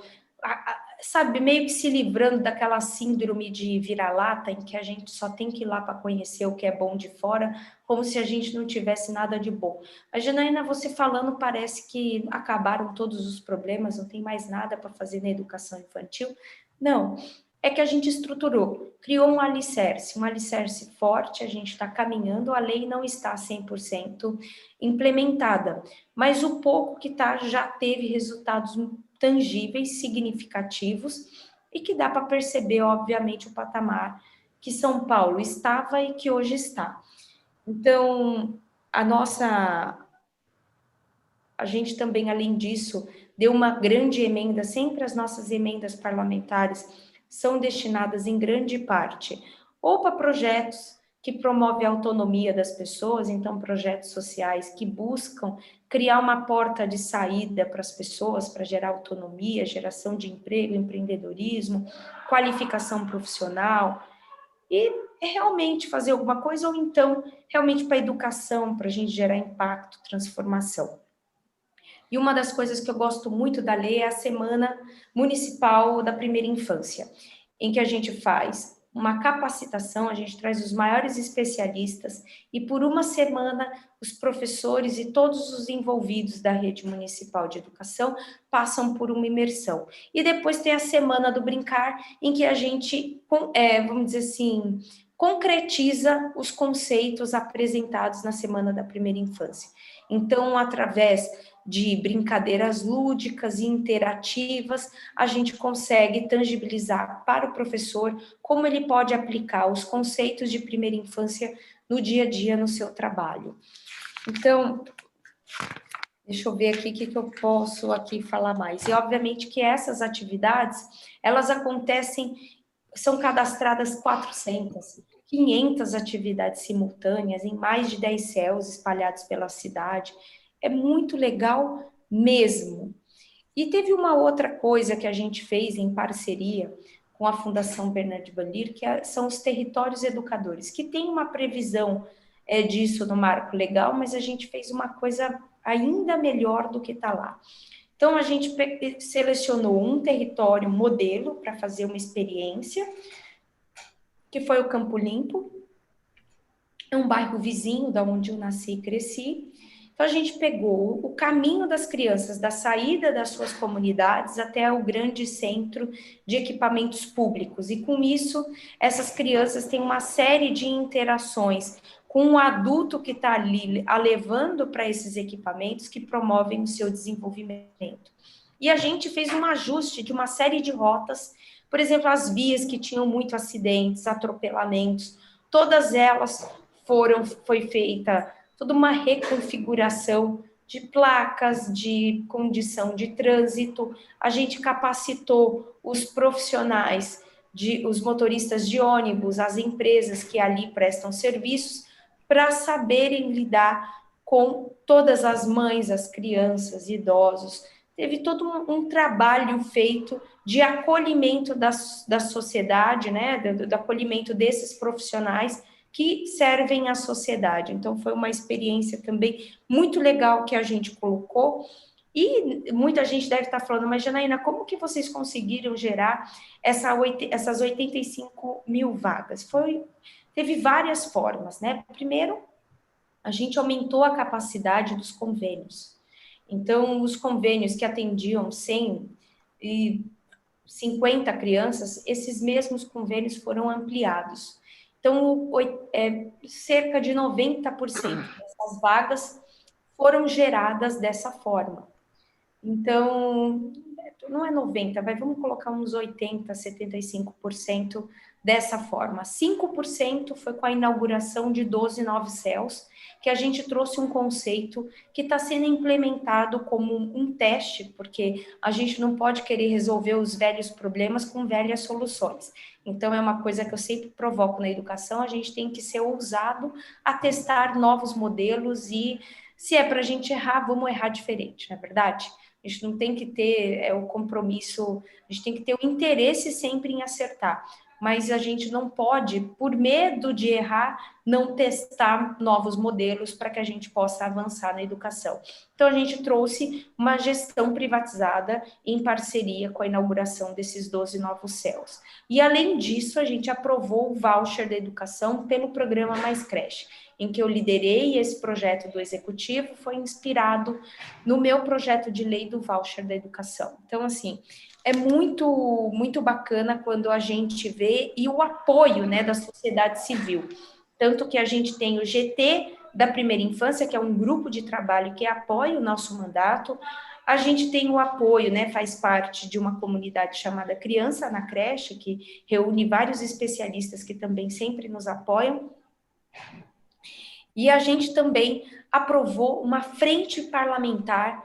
sabe, meio que se livrando daquela síndrome de vira-lata, em que a gente só tem que ir lá para conhecer o que é bom de fora, como se a gente não tivesse nada de bom. A Janaína, você falando, parece que acabaram todos os problemas, não tem mais nada para fazer na educação infantil. Não, é que a gente estruturou, criou um alicerce forte, a gente está caminhando, a lei não está 100% implementada, mas o pouco que está já teve resultados tangíveis, significativos, e que dá para perceber, obviamente, o patamar que São Paulo estava e que hoje está. Então, a gente também, além disso, deu uma grande emenda, sempre as nossas emendas parlamentares são destinadas em grande parte ou para projetos que promovem a autonomia das pessoas, então projetos sociais que buscam criar uma porta de saída para as pessoas, para gerar autonomia, geração de emprego, empreendedorismo, qualificação profissional, e realmente fazer alguma coisa, ou então realmente para a educação, para a gente gerar impacto, transformação. E uma das coisas que eu gosto muito da lei é a Semana Municipal da Primeira Infância, em que a gente faz uma capacitação, a gente traz os maiores especialistas e por uma semana os professores e todos os envolvidos da rede municipal de educação passam por uma imersão. E depois tem a Semana do Brincar, em que a gente, vamos dizer assim, concretiza os conceitos apresentados na Semana da Primeira Infância. Então, através de brincadeiras lúdicas e interativas, a gente consegue tangibilizar para o professor como ele pode aplicar os conceitos de primeira infância no dia a dia, no seu trabalho. Então, deixa eu ver aqui o que eu posso aqui falar mais. E, obviamente, que essas atividades, elas acontecem, são cadastradas 400, 500 atividades simultâneas em mais de 10 CELs espalhados pela cidade. É muito legal mesmo. E teve uma outra coisa que a gente fez em parceria com a Fundação Bernard Bandir, que são os territórios educadores, que tem uma previsão disso no marco legal, mas a gente fez uma coisa ainda melhor do que está lá. Então, a gente selecionou um território modelo para fazer uma experiência, que foi o Campo Limpo, é um bairro vizinho da onde eu nasci e cresci. Então, a gente pegou o caminho das crianças, da saída das suas comunidades até o grande centro de equipamentos públicos. E, com isso, essas crianças têm uma série de interações com o adulto que está ali a levando para esses equipamentos que promovem o seu desenvolvimento. E a gente fez um ajuste de uma série de rotas, por exemplo, as vias que tinham muitos acidentes, atropelamentos, todas elas foi feita toda uma reconfiguração de placas, de condição de trânsito. A gente capacitou os profissionais, os motoristas de ônibus, as empresas que ali prestam serviços, para saberem lidar com todas as mães, as crianças, idosos. Teve todo um trabalho feito de acolhimento da sociedade, né, do acolhimento desses profissionais que servem à sociedade. Então, foi uma experiência também muito legal que a gente colocou. E muita gente deve estar falando, mas, Janaína, como que vocês conseguiram gerar essas 85 mil vagas? Teve várias formas, né? Primeiro, a gente aumentou a capacidade dos convênios. Então, os convênios que atendiam 150 crianças, esses mesmos convênios foram ampliados. Então, cerca de 90% dessas vagas foram geradas dessa forma. Então, não é 90%, vamos colocar uns 80%, 75% dessa forma. 5% foi com a inauguração de 12 novos CELs, que a gente trouxe um conceito que está sendo implementado como um teste, porque a gente não pode querer resolver os velhos problemas com velhas soluções. Então, é uma coisa que eu sempre provoco na educação, a gente tem que ser ousado a testar novos modelos e, se é para a gente errar, vamos errar diferente, não é verdade? A gente não tem que ter o compromisso, a gente tem que ter o interesse sempre em acertar. mas a gente não pode, por medo de errar, não testar novos modelos para que a gente possa avançar na educação. Então, a gente trouxe uma gestão privatizada em parceria com a inauguração desses 12 novos CELs. E, além disso, a gente aprovou o voucher da educação pelo programa Mais Creche, em que eu liderei esse projeto do Executivo, foi inspirado no meu projeto de lei do voucher da educação. Então, assim, é muito bacana quando a gente vê e o apoio, né, da sociedade civil. Tanto que a gente tem o GT da Primeira Infância, que é um grupo de trabalho que apoia o nosso mandato. A gente tem o apoio, né, faz parte de uma comunidade chamada Criança na Creche, que reúne vários especialistas que também sempre nos apoiam. E a gente também aprovou uma frente parlamentar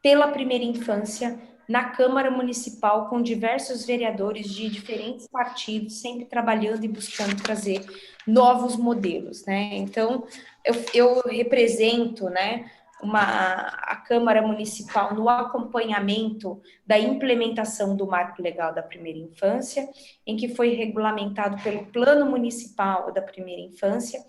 pela primeira infância na Câmara Municipal, com diversos vereadores de diferentes partidos, sempre trabalhando e buscando trazer novos modelos, né? Então, eu represento, né, a Câmara Municipal no acompanhamento da implementação do Marco Legal da Primeira Infância, em que foi regulamentado pelo Plano Municipal da Primeira Infância.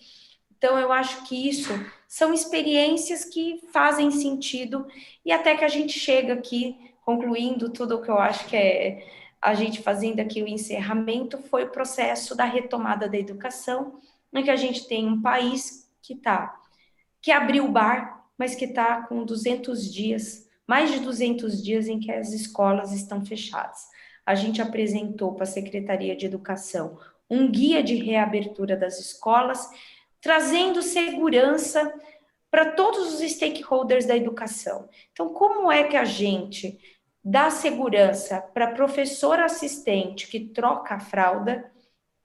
Então, eu acho que isso são experiências que fazem sentido e até que a gente chega aqui, concluindo tudo o que eu acho que é a gente fazendo aqui o encerramento, foi o processo da retomada da educação, em que a gente tem um país que abriu o bar, mas que está com 200 dias, mais de 200 dias em que as escolas estão fechadas. A gente apresentou para a Secretaria de Educação um guia de reabertura das escolas, trazendo segurança para todos os stakeholders da educação. Então, como é que a gente dá segurança para professor assistente que troca a fralda,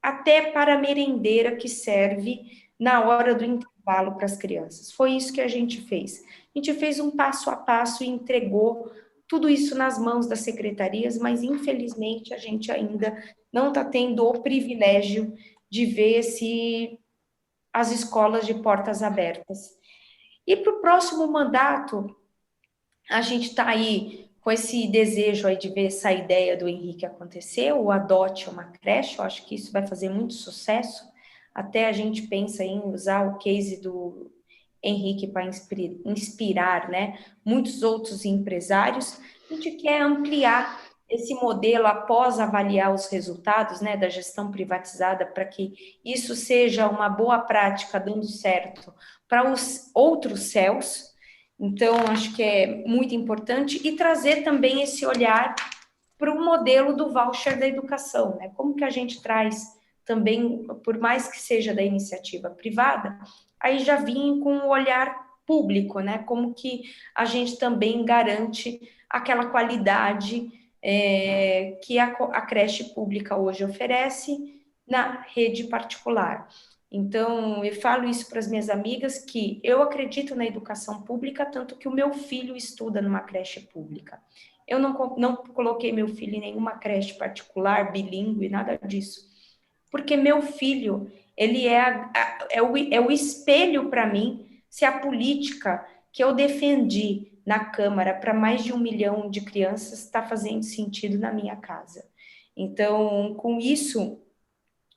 até para a merendeira que serve na hora do intervalo para as crianças? Foi isso que a gente fez. A gente fez um passo a passo e entregou tudo isso nas mãos das secretarias, mas infelizmente a gente ainda não está tendo o privilégio de ver as escolas de portas abertas. E para o próximo mandato, a gente está aí com esse desejo aí de ver essa ideia do Henrique acontecer, o Adote uma Creche, eu acho que isso vai fazer muito sucesso, até a gente pensa em usar o case do Henrique para inspirar, né, muitos outros empresários. A gente quer ampliar esse modelo após avaliar os resultados, né, da gestão privatizada, para que isso seja uma boa prática dando certo para os outros CELs. Então, acho que é muito importante e trazer também esse olhar para o modelo do voucher da educação, né? Como que a gente traz também, por mais que seja da iniciativa privada, aí já vim com o olhar público, né? Como que a gente também garante aquela qualidade que a creche pública hoje oferece na rede particular. Então, eu falo isso para as minhas amigas, que eu acredito na educação pública, tanto que o meu filho estuda numa creche pública. Eu não coloquei meu filho em nenhuma creche particular, bilíngue, nada disso. Porque meu filho, ele é o espelho para mim, se a política que eu defendi na Câmara para mais de 1 milhão de crianças está fazendo sentido na minha casa. Então, com isso,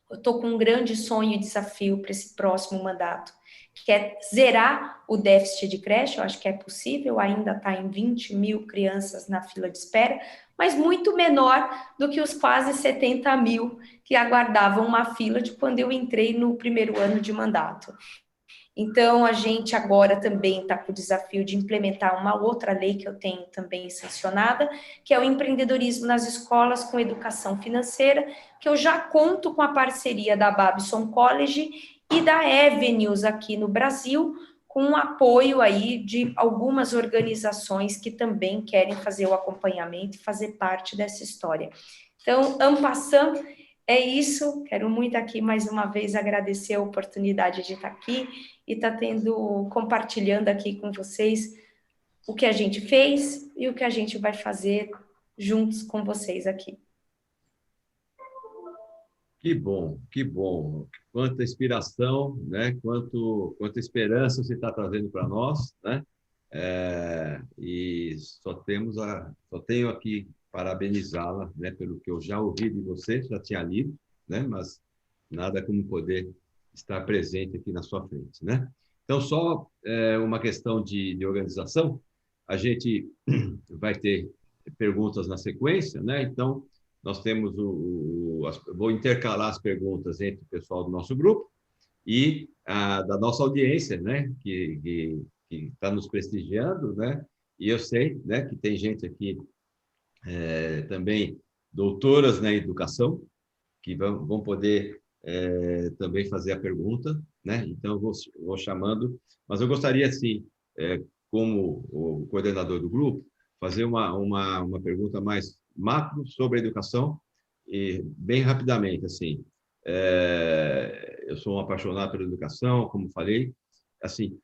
eu estou com um grande sonho e desafio para esse próximo mandato, que é zerar o déficit de creche. Eu acho que é possível, ainda está em 20 mil crianças na fila de espera, mas muito menor do que os quase 70 mil que aguardavam uma fila de quando eu entrei no primeiro ano de mandato. Então, a gente agora também está com o desafio de implementar uma outra lei que eu tenho também sancionada, que é o empreendedorismo nas escolas com educação financeira, que eu já conto com a parceria da Babson College e da Avenues aqui no Brasil, com o apoio aí de algumas organizações que também querem fazer o acompanhamento e fazer parte dessa história. Então, en passant, é isso. Quero muito aqui, mais uma vez, agradecer a oportunidade de estar aqui e estar compartilhando aqui com vocês o que a gente fez e o que a gente vai fazer juntos com vocês aqui. Que bom, que bom. Quanta inspiração, né? Quanta esperança você está trazendo para nós, né? E só tenho aqui parabenizá-la, né? Pelo que eu já ouvi de você, já tinha lido, né? Mas nada como poder estar presente aqui na sua frente, né? Então, só uma questão de organização, a gente vai ter perguntas na sequência, né? Então, nós temos vou intercalar as perguntas entre o pessoal do nosso grupo e da nossa audiência, né? Que está nos prestigiando, né? E eu sei, né, que tem gente aqui também doutoras na educação que vão poder também fazer a pergunta, né? Então, eu vou chamando, mas eu gostaria, assim, como o coordenador do grupo, fazer uma pergunta mais macro sobre a educação, e bem rapidamente, assim. Eu sou um apaixonado pela educação, como falei, assim,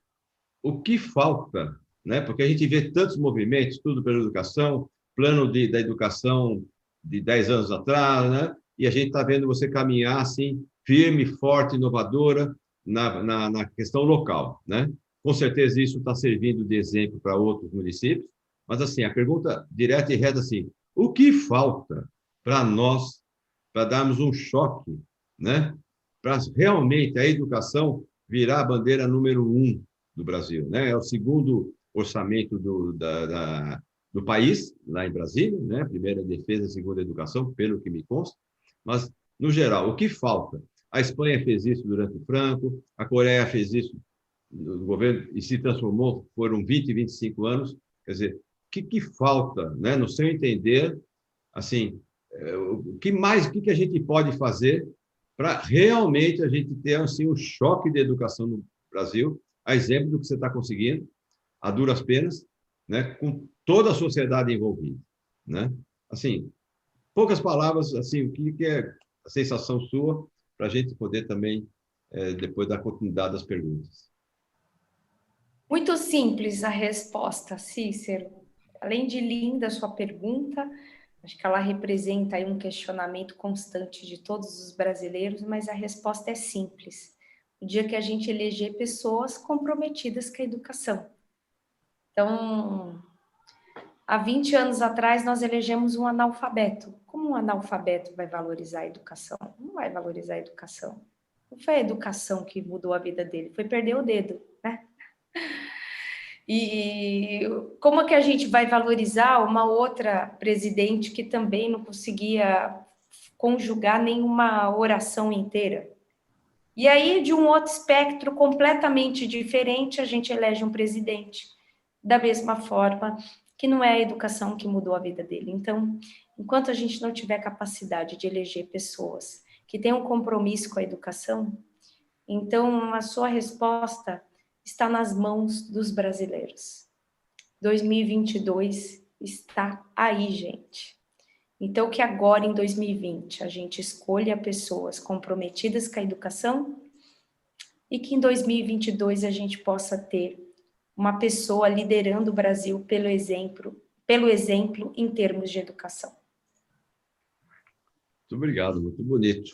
o que falta, né? Porque a gente vê tantos movimentos, tudo pela educação, plano da educação de 10 anos atrás, né? E a gente está vendo você caminhar assim, firme, forte, inovadora na questão local, né? Com certeza isso está servindo de exemplo para outros municípios, mas assim, a pergunta direta e reta assim, o que falta para nós, para darmos um choque, né? Para realmente a educação virar a bandeira número 1 do Brasil, né? É o segundo orçamento do país, lá em Brasília, né? Primeira defesa, segunda educação, pelo que me consta. Mas, no geral, o que falta? A Espanha fez isso durante o Franco, a Coreia fez isso no governo e se transformou, foram 20, 25 anos. Quer dizer, o que falta, né? No seu entender, assim, o que mais, o que a gente pode fazer para realmente a gente ter assim, um choque de educação no Brasil, a exemplo do que você está conseguindo, a duras penas, né, com toda a sociedade envolvida, né? Assim, poucas palavras, assim, o que é a sensação sua para a gente poder também depois dar continuidade às perguntas. Muito simples a resposta, Cícero. Além de linda a sua pergunta, acho que ela representa aí um questionamento constante de todos os brasileiros, mas a resposta é simples. O dia que a gente eleger pessoas comprometidas com a educação. Então, há 20 anos atrás, nós elegemos um analfabeto. Como um analfabeto vai valorizar a educação? Não vai valorizar a educação. Não foi a educação que mudou a vida dele, foi perder o dedo, né? E como é que a gente vai valorizar uma outra presidente que também não conseguia conjugar nenhuma oração inteira? E aí, de um outro espectro completamente diferente, a gente elege um presidente da mesma forma, que não é a educação que mudou a vida dele. Então, enquanto a gente não tiver capacidade de eleger pessoas que tenham um compromisso com a educação, então a sua resposta está nas mãos dos brasileiros. 2022 está aí, gente. Então, que agora, em 2020, a gente escolha pessoas comprometidas com a educação e que em 2022 a gente possa ter uma pessoa liderando o Brasil pelo exemplo em termos de educação. Muito obrigado, muito bonito.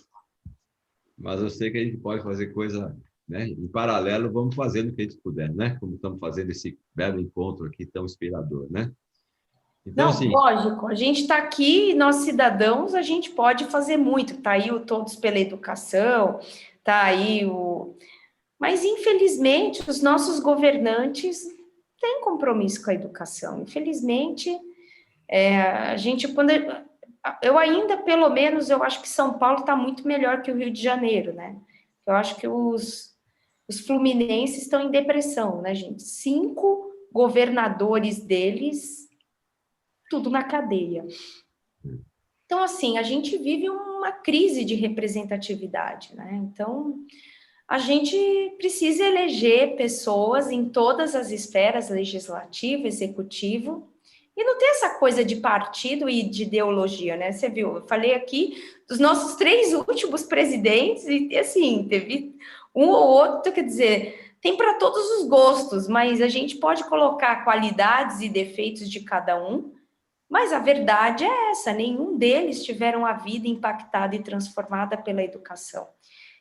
Mas eu sei que a gente pode fazer coisa, né? Em paralelo, vamos fazendo o que a gente puder, né? Como estamos fazendo esse belo encontro aqui tão inspirador, né? Então, não, assim, lógico, a gente está aqui, nós cidadãos, a gente pode fazer muito. Está aí o Todos pela Educação, está aí o... Mas, infelizmente, os nossos governantes têm compromisso com a educação. Infelizmente, a gente... Eu ainda, pelo menos, eu acho que São Paulo está muito melhor que o Rio de Janeiro, né? Eu acho que os fluminenses estão em depressão, né, gente? 5 governadores deles, tudo na cadeia. Então, assim, a gente vive uma crise de representatividade, né? Então, a gente precisa eleger pessoas em todas as esferas, legislativo, executivo, e não ter essa coisa de partido e de ideologia, né? Você viu, eu falei aqui dos nossos 3 últimos presidentes, e assim, teve um ou outro, quer dizer, tem para todos os gostos, mas a gente pode colocar qualidades e defeitos de cada um, mas a verdade é essa, nenhum deles tiveram a vida impactada e transformada pela educação.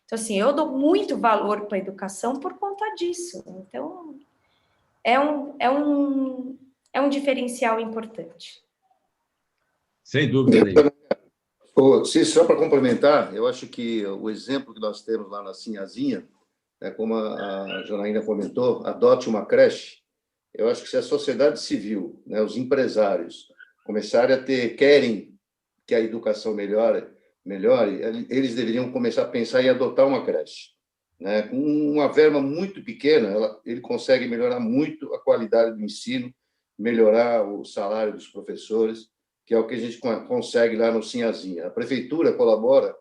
Então, assim, eu dou muito valor para a educação por conta disso. Então, é um diferencial importante. Sem dúvida nenhuma. Só para complementar, eu acho que o exemplo que nós temos lá na Sinhazinha, como a Janaína comentou, adote uma creche. Eu acho que se a sociedade civil, os empresários, começarem querem que a educação melhore, eles deveriam começar a pensar em adotar uma creche. Com uma verba muito pequena, ele consegue melhorar muito a qualidade do ensino, melhorar o salário dos professores, que é o que a gente consegue lá no Sinhazinha. A prefeitura colabora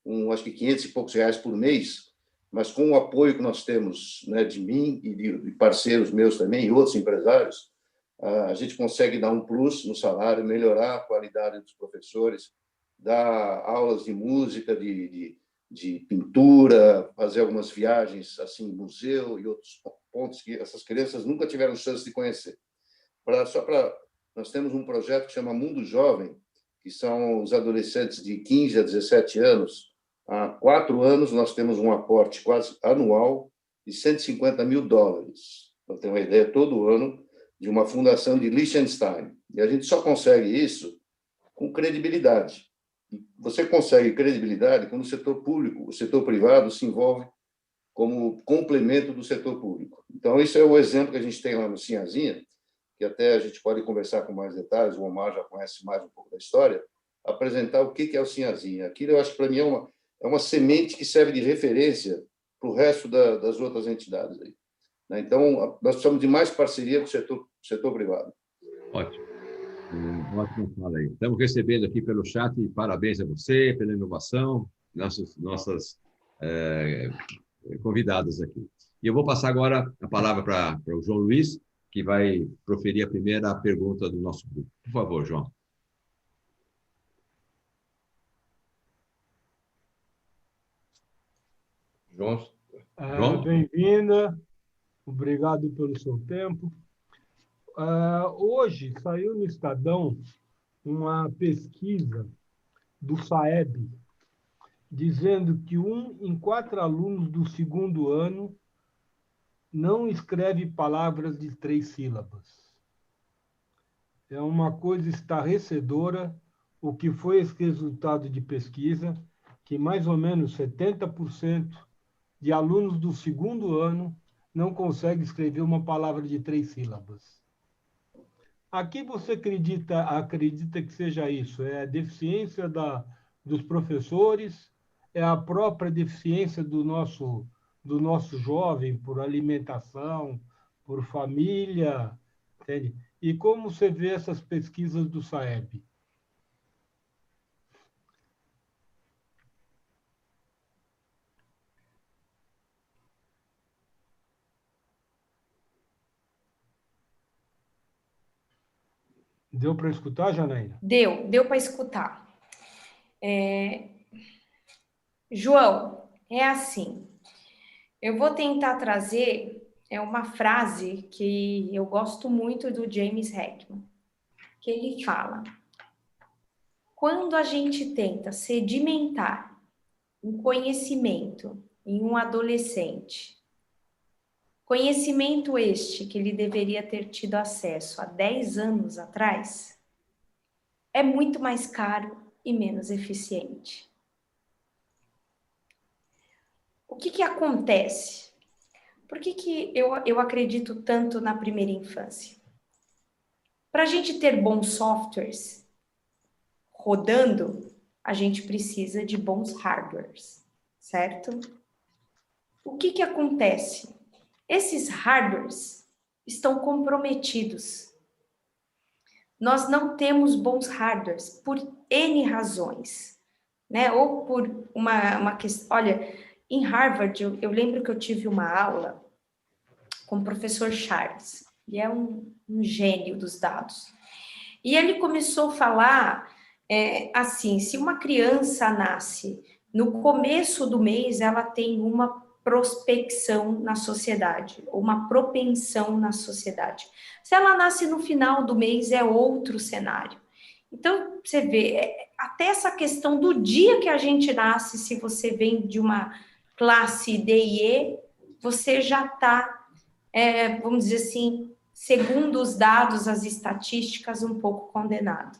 com, acho que, 500 e poucos reais por mês, mas com o apoio que nós temos, de mim e de parceiros meus também, e outros empresários, a gente consegue dar um plus no salário, melhorar a qualidade dos professores, dar aulas de música, de pintura, fazer algumas viagens assim, museu e outros pontos que essas crianças nunca tiveram chance de conhecer. Nós temos um projeto que chama Mundo Jovem, que são os adolescentes de 15 a 17 anos. Há 4 anos, nós temos um aporte quase anual de $150 mil. Para ter uma ideia, todo ano, de uma fundação de Liechtenstein. E a gente só consegue isso com credibilidade. Você consegue credibilidade quando o setor público, o setor privado se envolve como complemento do setor público. Então, esse é o exemplo que a gente tem lá no Sinhazinha, que até a gente pode conversar com mais detalhes, o Omar já conhece mais um pouco da história, apresentar o que é o Sinhazinha. Aquilo, eu acho que, para mim, é uma semente que serve de referência para o resto das outras entidades aí. Então, nós precisamos de mais parceria com o setor privado. Ótimo. Ótimo fala aí. Estamos recebendo aqui pelo chat, parabéns a você pela inovação, nossas convidadas aqui. E eu vou passar agora a palavra para o João Luiz, que vai proferir a primeira pergunta do nosso grupo. Por favor, João. João? Bem-vinda, obrigado pelo seu tempo. Hoje saiu no Estadão uma pesquisa do SAEB, dizendo que 1 em 4 alunos do 2º ano não escreve palavras de 3 sílabas. É uma coisa estarrecedora o que foi esse resultado de pesquisa, que mais ou menos 70% de alunos do 2º ano não conseguem escrever uma palavra de 3 sílabas. A que você acredita que seja isso? É a deficiência dos professores? É a própria deficiência do nosso jovem por alimentação, por família? Entende? E como você vê essas pesquisas do SAEB? Deu para escutar, Janaína? Deu para escutar. João, é assim, eu vou tentar trazer uma frase que eu gosto muito do James Heckman, que ele fala: quando a gente tenta sedimentar um conhecimento em um adolescente, conhecimento este que ele deveria ter tido acesso há 10 anos atrás, é muito mais caro e menos eficiente. O que acontece? Por que eu acredito tanto na primeira infância? Para a gente ter bons softwares rodando, a gente precisa de bons hardwares, certo? O que acontece? Esses hardwares estão comprometidos. Nós não temos bons hardwares por N razões, né? Ou por uma questão... Olha, em Harvard, eu lembro que eu tive uma aula com o professor Charles. Ele é um gênio dos dados. E ele começou a falar assim, se uma criança nasce no começo do mês, ela tem uma prospecção na sociedade, ou uma propensão na sociedade. Se ela nasce no final do mês, é outro cenário. Então, você vê, até essa questão do dia que a gente nasce, se você vem de uma classe D e E, você já está, vamos dizer assim, segundo os dados, as estatísticas, um pouco condenado.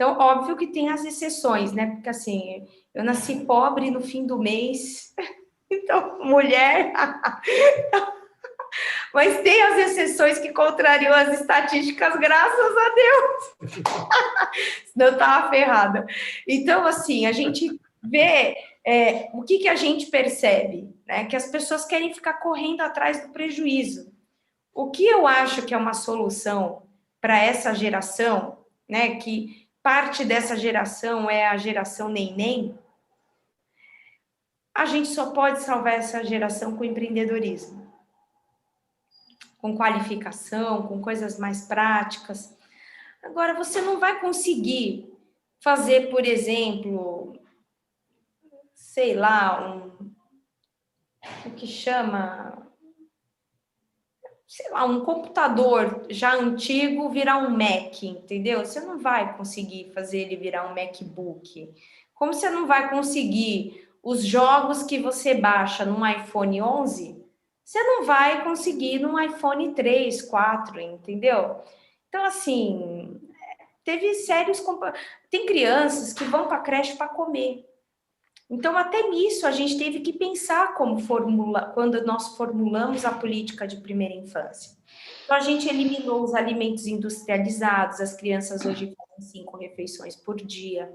Então, óbvio que tem as exceções, né? Porque, assim, eu nasci pobre no fim do mês, então, mulher... Mas tem as exceções que contrariam as estatísticas, graças a Deus. Senão eu estava ferrada. Então, assim, a gente vê o que a gente percebe, né? Que as pessoas querem ficar correndo atrás do prejuízo. O que eu acho que é uma solução para essa geração, né? Que parte dessa geração é a geração neném, a gente só pode salvar essa geração com empreendedorismo, com qualificação, com coisas mais práticas. Agora, você não vai conseguir fazer, por exemplo, sei lá, o que chama, sei lá, um computador já antigo virar um Mac, entendeu? Você não vai conseguir fazer ele virar um MacBook. Como você não vai conseguir os jogos que você baixa num iPhone 11, você não vai conseguir num iPhone 3, 4, entendeu? Então, assim, teve sérios... Tem crianças que vão para a creche para comer. Então, até nisso, a gente teve que pensar quando nós formulamos a política de primeira infância. Então, a gente eliminou os alimentos industrializados, as crianças hoje fazem 5 refeições por dia.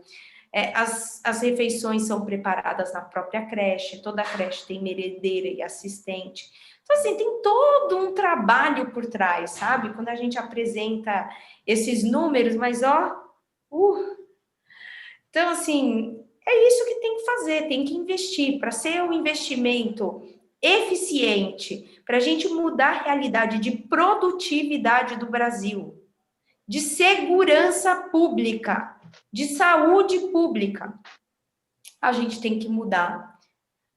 As refeições são preparadas na própria creche, toda creche tem merendeira e assistente. Então, assim, tem todo um trabalho por trás, sabe? Quando a gente apresenta esses números, mas, Então, assim, é isso que tem que fazer, tem que investir. Para ser um investimento eficiente, para a gente mudar a realidade de produtividade do Brasil, de segurança pública, de saúde pública, a gente tem que mudar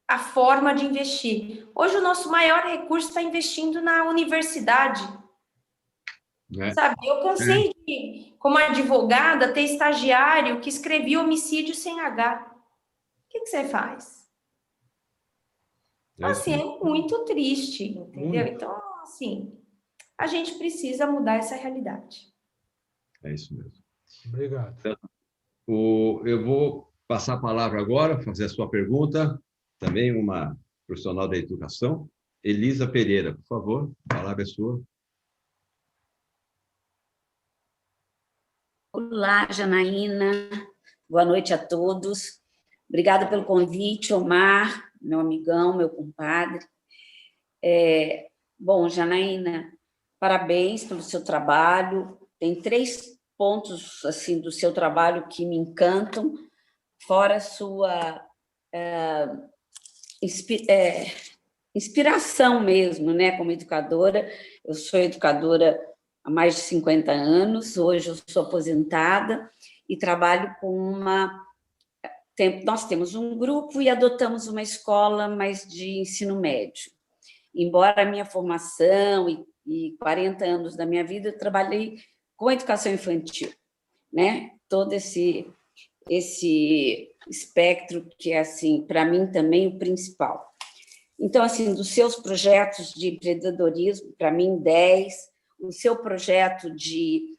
a forma de investir. Hoje, o nosso maior recurso está investindo na universidade. Sabe, eu cansei de, como advogada, ter estagiário que escrevia homicídio sem H. O que você faz? Assim, é muito triste, entendeu? Então, assim, a gente precisa mudar essa realidade. É isso mesmo. Obrigado. Eu vou passar a palavra agora, fazer a sua pergunta, também uma profissional da educação, Elisa Pereira, por favor, a palavra é sua. Olá, Janaína, boa noite a todos. Obrigada pelo convite, Omar, meu amigão, meu compadre. Bom, Janaína, parabéns pelo seu trabalho. Tem 3 pontos assim do seu trabalho que me encantam, fora a sua inspiração mesmo, né, como educadora. Eu sou educadora há mais de 50 anos, hoje eu sou aposentada e trabalho com nós temos um grupo e adotamos uma escola, mas de ensino médio. Embora a minha formação e 40 anos da minha vida, eu trabalhei com educação infantil, né? Todo esse espectro que é, assim, para mim também o principal. Então, assim, dos seus projetos de empreendedorismo, para mim, 10, o seu projeto de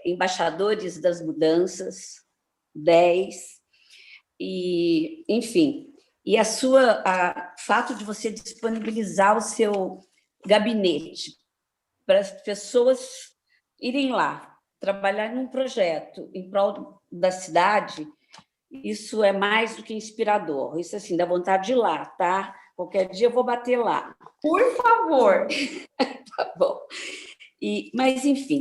embaixadores das mudanças, 10, e, enfim, e fato de você disponibilizar o seu gabinete para as pessoas irem lá, trabalhar num projeto em prol da cidade, isso é mais do que inspirador. Isso, assim, dá vontade de ir lá, tá? Qualquer dia eu vou bater lá. Por favor. Tá bom. Mas, enfim,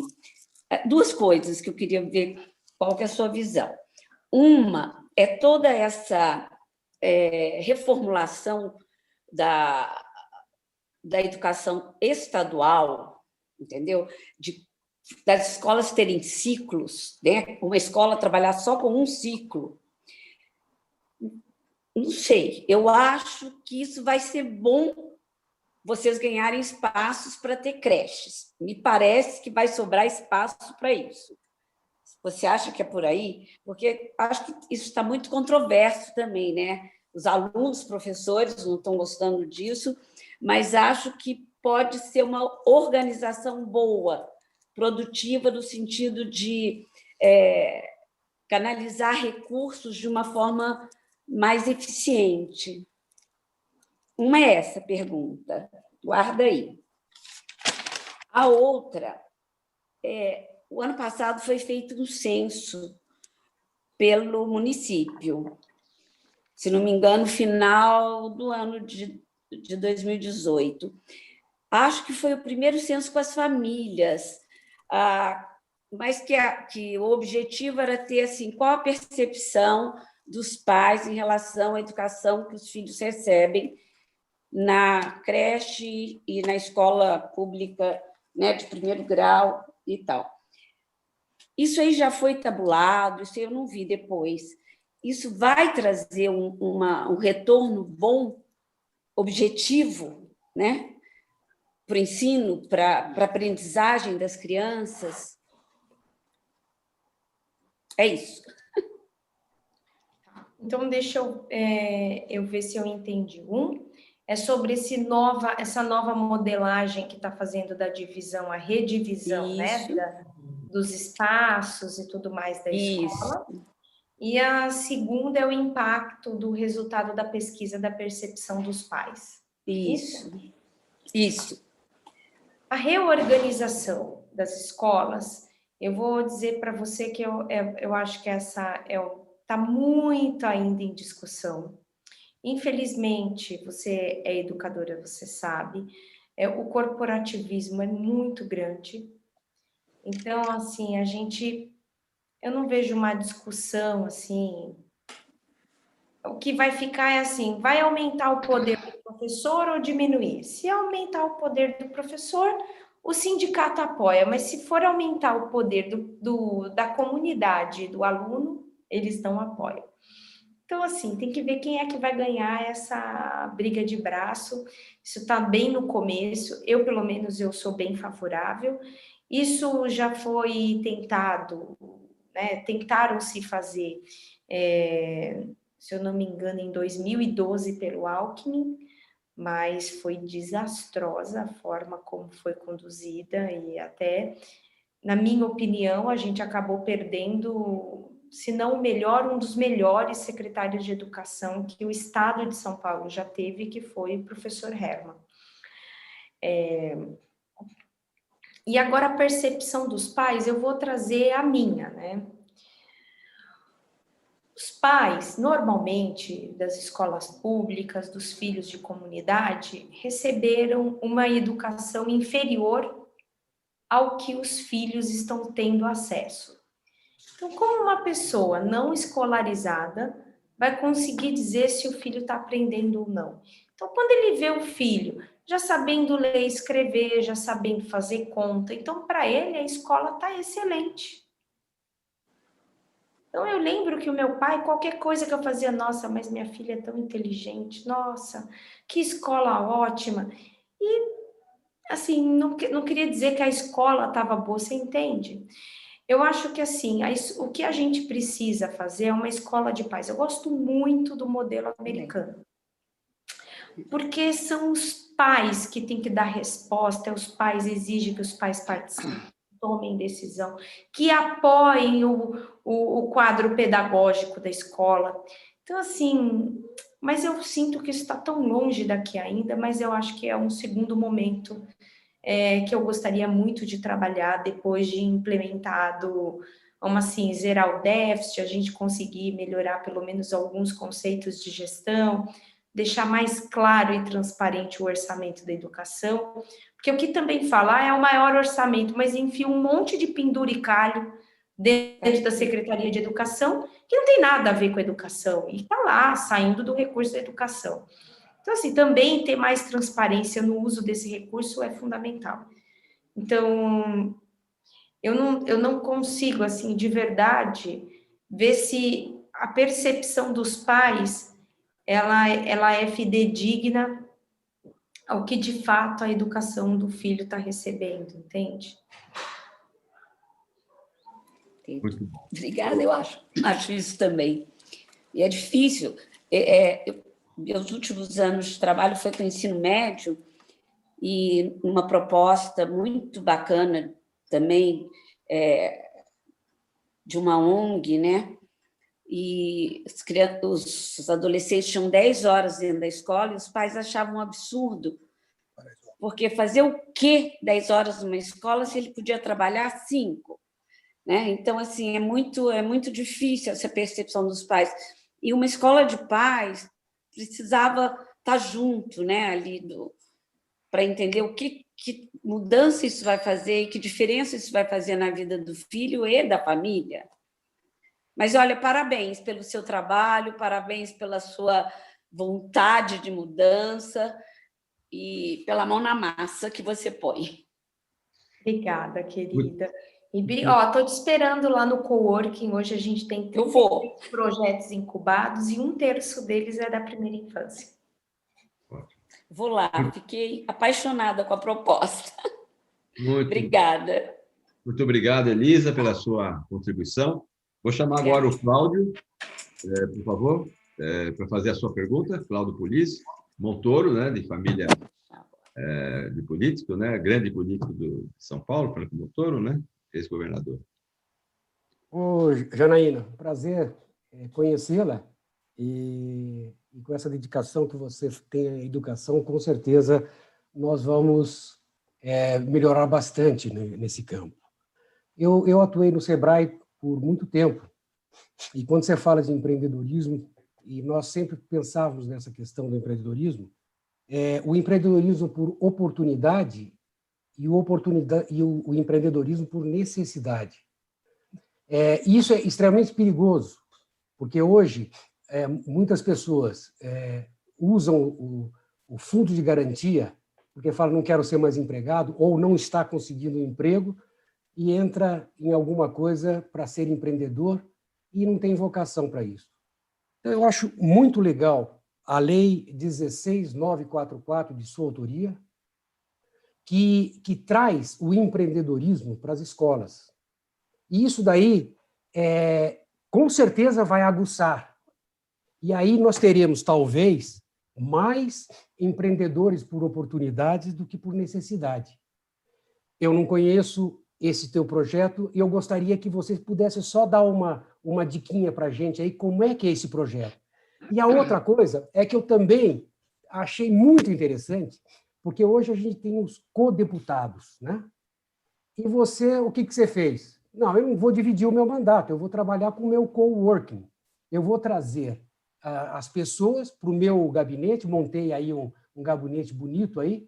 2 coisas que eu queria ver qual que é a sua visão. Uma é toda essa reformulação da educação estadual, entendeu? Das escolas terem ciclos, né? Uma escola trabalhar só com um ciclo. Não sei, eu acho que isso vai ser bom, vocês ganharem espaços para ter creches. Me parece que vai sobrar espaço para isso. Você acha que é por aí? Porque acho que isso está muito controverso também, né? Os alunos, professores não estão gostando disso, mas acho que pode ser uma organização boa, produtiva, no sentido de canalizar recursos de uma forma mais eficiente? Uma é essa pergunta, guarda aí. A outra, o ano passado foi feito um censo pelo município, se não me engano, final do ano de 2018. Acho que foi o primeiro censo com as famílias, mas que o objetivo era ter assim, qual a percepção dos pais em relação à educação que os filhos recebem na creche e na escola pública, né, de primeiro grau e tal. Isso aí já foi tabulado, isso eu não vi depois. Isso vai trazer um retorno bom, objetivo, né, para o ensino, para a aprendizagem das crianças? É isso. Então, deixa eu ver se eu entendi. É sobre essa nova modelagem que está fazendo da divisão, a redivisão, né, dos espaços e tudo mais da escola. E a segunda é o impacto do resultado da pesquisa da percepção dos pais. Isso. A reorganização das escolas, eu vou dizer para você que eu acho que essa está muito ainda em discussão. Infelizmente, você é educadora, você sabe, o corporativismo é muito grande. Então, assim, eu não vejo uma discussão assim. O que vai ficar é assim, vai aumentar o poder do professor ou diminuir? Se aumentar o poder do professor, o sindicato apoia, mas se for aumentar o poder da comunidade, do aluno, eles não apoiam. Então, assim, tem que ver quem é que vai ganhar essa briga de braço. Isso está bem no começo. Eu, pelo menos, eu sou bem favorável. Isso já foi tentado, né? Tentaram se fazer, se eu não me engano, em 2012 pelo Alckmin, mas foi desastrosa a forma como foi conduzida e até, na minha opinião, a gente acabou perdendo, se não o melhor, um dos melhores secretários de educação que o Estado de São Paulo já teve, que foi o professor Herman. E agora a percepção dos pais, eu vou trazer a minha, né? Os pais, normalmente, das escolas públicas, dos filhos de comunidade, receberam uma educação inferior ao que os filhos estão tendo acesso. Então, como uma pessoa não escolarizada vai conseguir dizer se o filho está aprendendo ou não? Então, quando ele vê o filho já sabendo ler e escrever, já sabendo fazer conta, então, para ele, a escola está excelente. Então, eu lembro que o meu pai, qualquer coisa que eu fazia, nossa, mas minha filha é tão inteligente, nossa, que escola ótima. E, assim, não queria dizer que a escola estava boa, você entende? Eu acho que, assim, o que a gente precisa fazer é uma escola de paz. Eu gosto muito do modelo americano, porque são os pais que têm que dar resposta, os pais exigem que os pais participem, tomem decisão, que apoiem o quadro pedagógico da escola. Então, assim, mas eu sinto que isso está tão longe daqui ainda, mas eu acho que é um segundo momento que eu gostaria muito de trabalhar depois de implementado, vamos assim, zerar o déficit, a gente conseguir melhorar pelo menos alguns conceitos de gestão, deixar mais claro e transparente o orçamento da educação, porque o que também falar é o maior orçamento, mas enfia um monte de penduricalho dentro da Secretaria de Educação, que não tem nada a ver com a educação, e está lá, saindo do recurso da educação. Então, assim, também ter mais transparência no uso desse recurso é fundamental. Então, eu não consigo, assim, de verdade, ver se a percepção dos pais ela é fidedigna ao que, de fato, a educação do filho está recebendo, entende? Muito bom. Obrigada, eu acho isso também. E é difícil. Meus últimos anos de trabalho foi com o ensino médio e uma proposta muito bacana também de uma ONG, né, e os adolescentes tinham 10 horas dentro da escola e os pais achavam um absurdo, porque fazer o quê 10 horas numa escola se ele podia trabalhar 5? Né? Então, assim, é muito difícil essa percepção dos pais. E uma escola de pais precisava estar junto, né, ali para entender o que mudança isso vai fazer e que diferença isso vai fazer na vida do filho e da família. Mas, olha, parabéns pelo seu trabalho, parabéns pela sua vontade de mudança e pela mão na massa que você põe. Obrigada, querida. E, estou te esperando lá no coworking. Hoje a gente tem 33 projetos incubados e 1/3 deles é da primeira infância. Vou lá, fiquei apaixonada com a proposta. Obrigada. Muito obrigado, Elisa, pela sua contribuição. Vou chamar agora o Cláudio, por favor, para fazer a sua pergunta. Cláudio Pulis, Montoro, né, de família de político, né, grande político de São Paulo, Franco Montoro, né, ex-governador. Ô, Janaína, prazer conhecê-la e com essa dedicação que você tem à educação, com certeza nós vamos melhorar bastante nesse campo. Eu atuei no Sebrae por muito tempo, e quando você fala de empreendedorismo, e nós sempre pensávamos nessa questão do empreendedorismo, o empreendedorismo por oportunidade e o empreendedorismo por necessidade. Isso é extremamente perigoso, porque hoje muitas pessoas usam o fundo de garantia porque falam não quero ser mais empregado ou não está conseguindo um emprego e entra em alguma coisa para ser empreendedor e não tem vocação para isso. Então, eu acho muito legal a Lei 16.944, de sua autoria, que traz o empreendedorismo para as escolas. E isso daí, com certeza, vai aguçar. E aí nós teremos, talvez, mais empreendedores por oportunidades do que por necessidade. Eu não conheço esse teu projeto e eu gostaria que você pudesse só dar uma diquinha para a gente aí, como é que é esse projeto. E a outra coisa é que eu também achei muito interessante, porque hoje a gente tem os co-deputados, né? E você, o que você fez? Não, eu não vou dividir o meu mandato, eu vou trabalhar com o meu coworking. Eu vou trazer as pessoas para o meu gabinete, montei aí um gabinete bonito aí,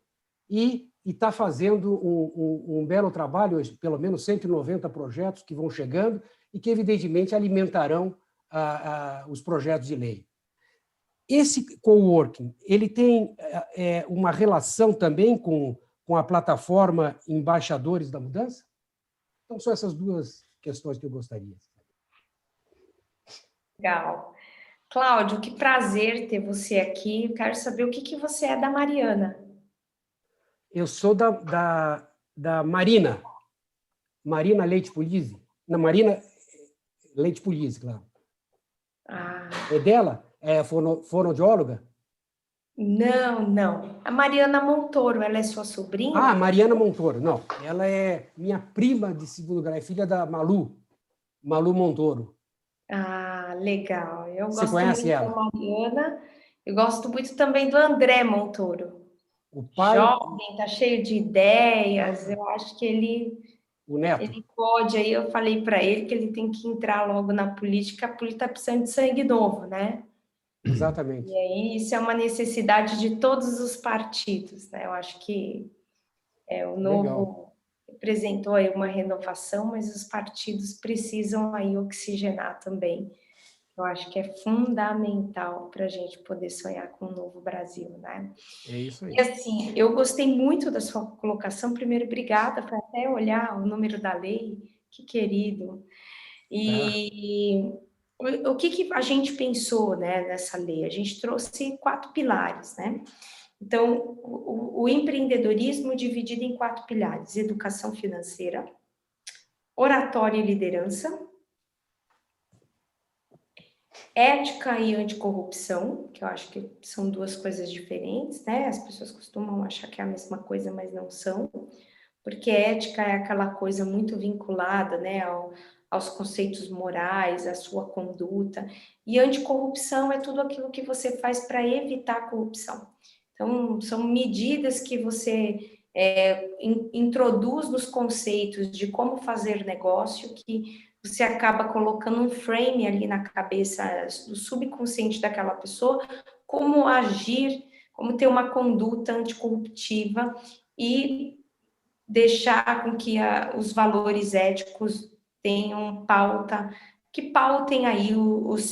e está fazendo um belo trabalho, pelo menos 190 projetos que vão chegando e que, evidentemente, alimentarão os projetos de lei. Esse coworking, ele tem uma relação também com a plataforma Embaixadores da Mudança? Então, são essas duas questões que eu gostaria. Legal. Cláudio, que prazer ter você aqui. Eu quero saber o que você é da Mariana. Eu sou da Marina Leite Pulizzi. Na Marina Leite Pulizzi, claro. É dela? É fonoaudióloga? Não. A Mariana Montoro, ela é sua sobrinha? Ah, Mariana Montoro. Não, ela é minha prima de segundo grau, é filha da Malu Montoro. Ah, legal. Eu Você gosto conhece muito ela? da Mariana. Eu gosto muito também do André Montoro. O pai... Jovem, está cheio de ideias. Eu acho que ele pode. Aí eu falei para ele que ele tem que entrar logo na política. A política está precisando de sangue novo, né? Exatamente. E aí isso é uma necessidade de todos os partidos, né? Eu acho que o novo representou aí uma renovação, mas os partidos precisam aí oxigenar também. Eu acho que é fundamental para a gente poder sonhar com um novo Brasil, né? É isso aí. E assim, eu gostei muito da sua colocação. Primeiro, obrigada por até olhar o número da lei, que querido. E o que a gente pensou, né, nessa lei? A gente trouxe 4 pilares, né? Então, o empreendedorismo dividido em 4 pilares: educação financeira, oratória e liderança, ética e anticorrupção, que eu acho que são 2 coisas diferentes, né? As pessoas costumam achar que é a mesma coisa, mas não são, porque ética é aquela coisa muito vinculada, né, aos conceitos morais, à sua conduta. E anticorrupção é tudo aquilo que você faz para evitar a corrupção. Então, são medidas que você introduz nos conceitos de como fazer negócio, que você acaba colocando um frame ali na cabeça do subconsciente daquela pessoa, como agir, como ter uma conduta anticorruptiva e deixar com que os valores éticos tenham pauta, que pautem aí os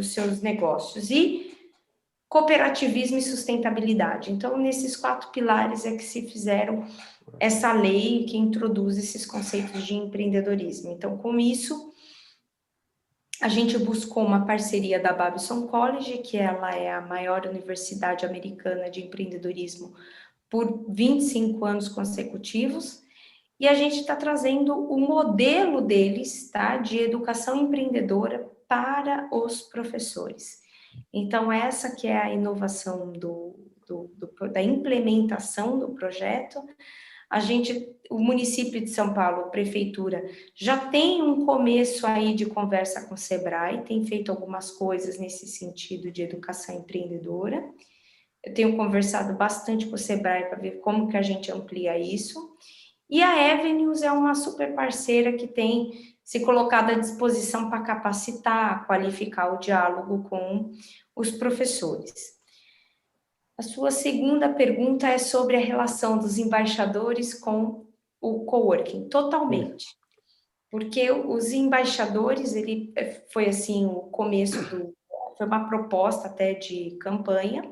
seus negócios. E cooperativismo e sustentabilidade. Então, nesses 4 pilares é que se fizeram essa lei que introduz esses conceitos de empreendedorismo. Então, com isso, a gente buscou uma parceria da Babson College, que ela é a maior universidade americana de empreendedorismo por 25 anos consecutivos, e a gente está trazendo o modelo deles, tá, de educação empreendedora para os professores. Então, essa que é a inovação da implementação do projeto. O município de São Paulo, a prefeitura, já tem um começo aí de conversa com o Sebrae, tem feito algumas coisas nesse sentido de educação empreendedora. Eu tenho conversado bastante com o Sebrae para ver como que a gente amplia isso. E a Avenues é uma super parceira que tem se colocado à disposição para capacitar, qualificar o diálogo com os professores. A sua segunda pergunta é sobre a relação dos embaixadores com o coworking. Totalmente. Porque os embaixadores, ele foi assim, o começo foi uma proposta até de campanha,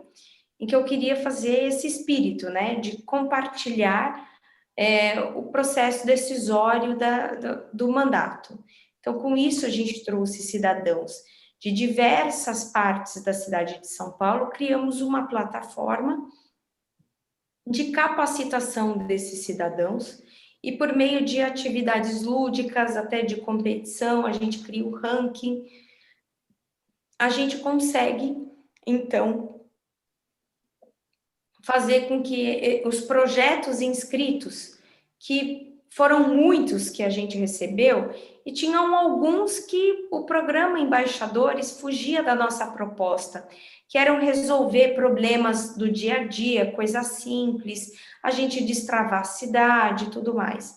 em que eu queria fazer esse espírito, né, de compartilhar o processo decisório do mandato. Então, com isso, a gente trouxe cidadãos de diversas partes da cidade de São Paulo, criamos uma plataforma de capacitação desses cidadãos, e por meio de atividades lúdicas, até de competição, a gente cria o ranking, a gente consegue, então, fazer com que os projetos inscritos, que foram muitos que a gente recebeu, e tinham alguns que o programa Embaixadores fugia da nossa proposta, que eram resolver problemas do dia a dia, coisas simples, a gente destravar a cidade e tudo mais.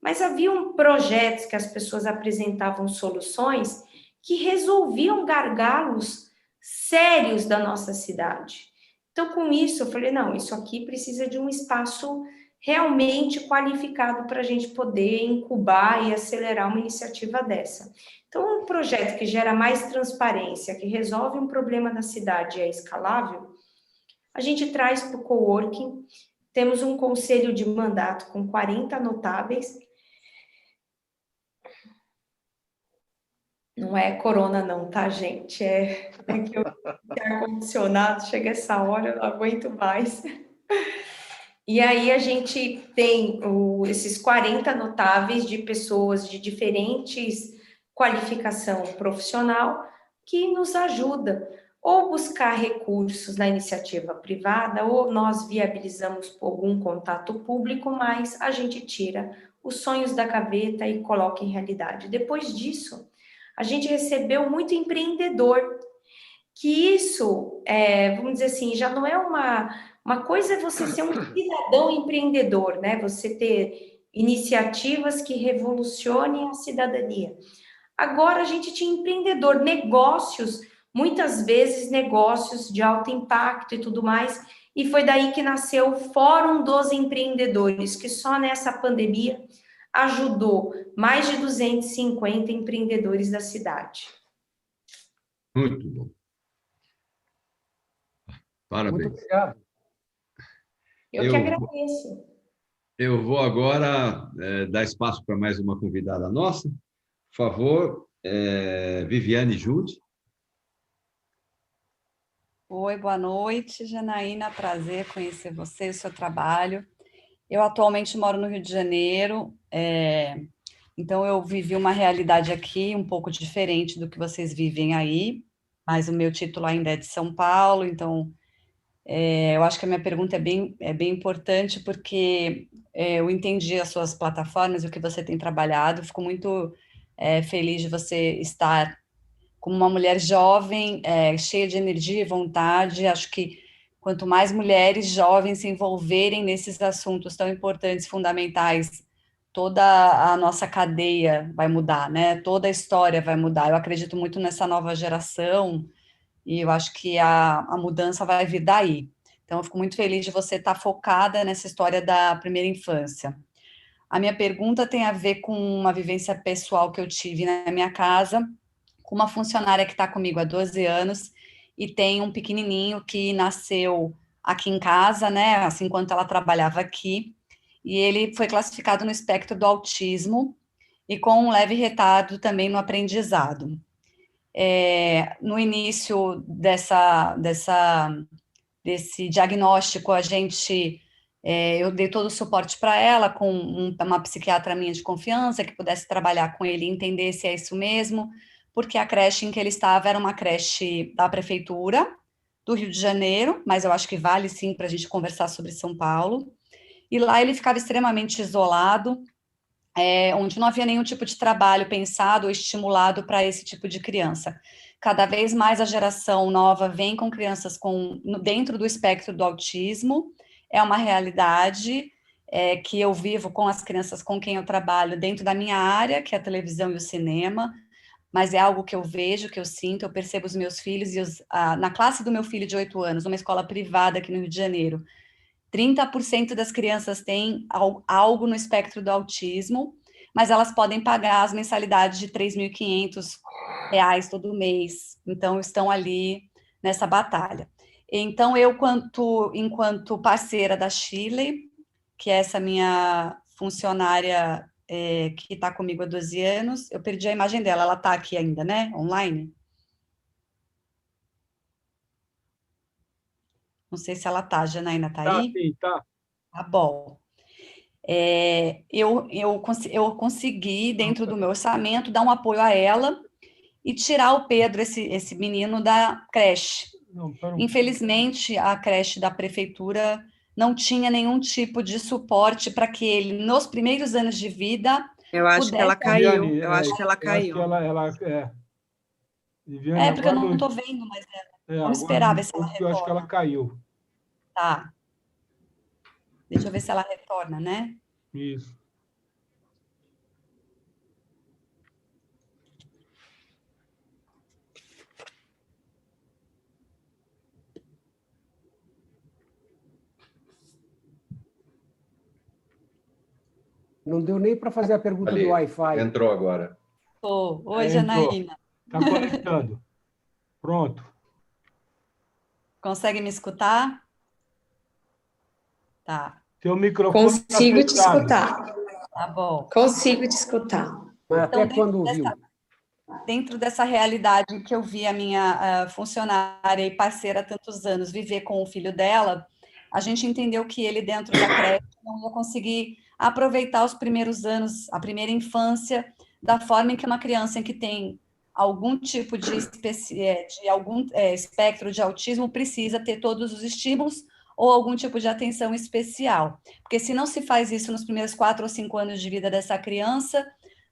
Mas haviam projetos que as pessoas apresentavam soluções que resolviam gargalos sérios da nossa cidade. Então, com isso, eu falei, não, isso aqui precisa de um espaço realmente qualificado para a gente poder incubar e acelerar uma iniciativa dessa. Então, um projeto que gera mais transparência, que resolve um problema da cidade e é escalável, a gente traz para o coworking, temos um conselho de mandato com 40 notáveis. Não é corona não, tá, gente? É que eu tenho ar-condicionado, chega essa hora, eu não aguento mais. E aí a gente tem esses 40 notáveis de pessoas de diferentes qualificação profissional que nos ajuda ou buscar recursos na iniciativa privada, ou nós viabilizamos algum contato público, mas a gente tira os sonhos da gaveta e coloca em realidade. Depois disso, a gente recebeu muito empreendedor, que isso, vamos dizer assim, já não é uma coisa é você ser um cidadão empreendedor, né? Você ter iniciativas que revolucionem a cidadania. Agora a gente tinha empreendedor, negócios, muitas vezes negócios de alto impacto e tudo mais, e foi daí que nasceu o Fórum dos Empreendedores, que só nessa pandemia ajudou mais de 250 empreendedores da cidade. Muito bom. Parabéns. Muito obrigado. Eu que agradeço. Eu vou agora dar espaço para mais uma convidada nossa. Por favor, Viviane Jude. Oi, boa noite, Janaína. Prazer conhecer você e o seu trabalho. Eu atualmente moro no Rio de Janeiro, então eu vivi uma realidade aqui um pouco diferente do que vocês vivem aí, mas o meu título ainda é de São Paulo, então eu acho que a minha pergunta é bem importante, porque eu entendi as suas plataformas, o que você tem trabalhado, fico muito feliz de você estar como uma mulher jovem, cheia de energia e vontade. Acho que quanto mais mulheres jovens se envolverem nesses assuntos tão importantes, fundamentais, toda a nossa cadeia vai mudar, né? Toda a história vai mudar. Eu acredito muito nessa nova geração e eu acho que a mudança vai vir daí. Então, eu fico muito feliz de você estar focada nessa história da primeira infância. A minha pergunta tem a ver com uma vivência pessoal que eu tive na minha casa, com uma funcionária que está comigo há 12 anos e tem um pequenininho que nasceu aqui em casa, né, assim, enquanto ela trabalhava aqui, e ele foi classificado no espectro do autismo e com um leve retardo também no aprendizado. No início desse diagnóstico, eu dei todo o suporte para ela, com uma psiquiatra minha de confiança, que pudesse trabalhar com ele e entender se é isso mesmo, porque a creche em que ele estava era uma creche da prefeitura do Rio de Janeiro, mas eu acho que vale sim para a gente conversar sobre São Paulo, e lá ele ficava extremamente isolado, onde não havia nenhum tipo de trabalho pensado ou estimulado para esse tipo de criança. Cada vez mais a geração nova vem com crianças dentro do espectro do autismo, é uma realidade que eu vivo com as crianças com quem eu trabalho dentro da minha área, que é a televisão e o cinema, mas é algo que eu vejo, que eu sinto, eu percebo os meus filhos, na classe do meu filho de 8 anos, numa escola privada aqui no Rio de Janeiro, 30% das crianças têm algo no espectro do autismo, mas elas podem pagar as mensalidades de R$ 3.500 todo mês, então estão ali nessa batalha. Então, eu, enquanto parceira da Shirley, que é essa minha funcionária que está comigo há 12 anos, eu perdi a imagem dela, ela está aqui ainda, né, online? Não sei se ela está, Janaína, está aí? Sim, tá. Tá bom. Eu consegui, dentro do meu orçamento, dar um apoio a ela e tirar o Pedro, esse menino, da creche. Infelizmente, a creche da prefeitura não tinha nenhum tipo de suporte para que ele, nos primeiros anos de vida... Eu acho que ela caiu. Eu acho que ela caiu. Viviane, porque eu não estou vendo, mas vamos esperar ver se ela retorna. Eu acho que ela caiu. Tá. Deixa eu ver se ela retorna, né? Isso. Não deu nem para fazer a pergunta do Wi-Fi. Entrou agora. Oi, Janaína. Está conectando. Pronto. Consegue me escutar? Tá. Seu microfone Consigo te escutar. Tá bom. Consigo te escutar. Mas até quando ouviu? Dentro dessa realidade que eu vi a minha funcionária e parceira há tantos anos viver com o filho dela, a gente entendeu que ele, dentro da creche, não ia conseguir aproveitar os primeiros anos, a primeira infância, da forma em que uma criança que tem algum tipo de algum espectro de autismo precisa ter todos os estímulos ou algum tipo de atenção especial. Porque se não se faz isso nos primeiros 4 ou 5 anos de vida dessa criança,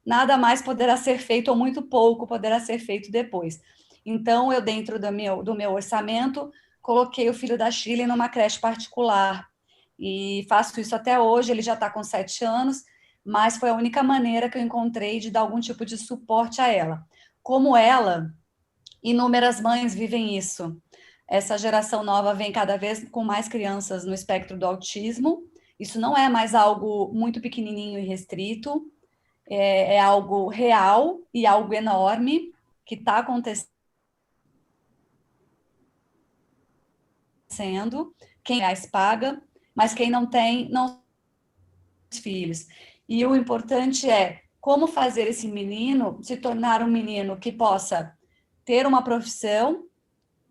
nada mais poderá ser feito, ou muito pouco poderá ser feito depois. Então, eu, dentro do meu orçamento, coloquei o filho da Shirley numa creche particular. E faço isso até hoje, ele já está com 7 anos, mas foi a única maneira que eu encontrei de dar algum tipo de suporte a ela. Como ela, inúmeras mães vivem isso. Essa geração nova vem cada vez com mais crianças no espectro do autismo. Isso não é mais algo muito pequenininho e restrito, é algo real e algo enorme que está acontecendo. Quem paga, mas quem não tem, não tem filhos. E o importante é como fazer esse menino se tornar um menino que possa ter uma profissão,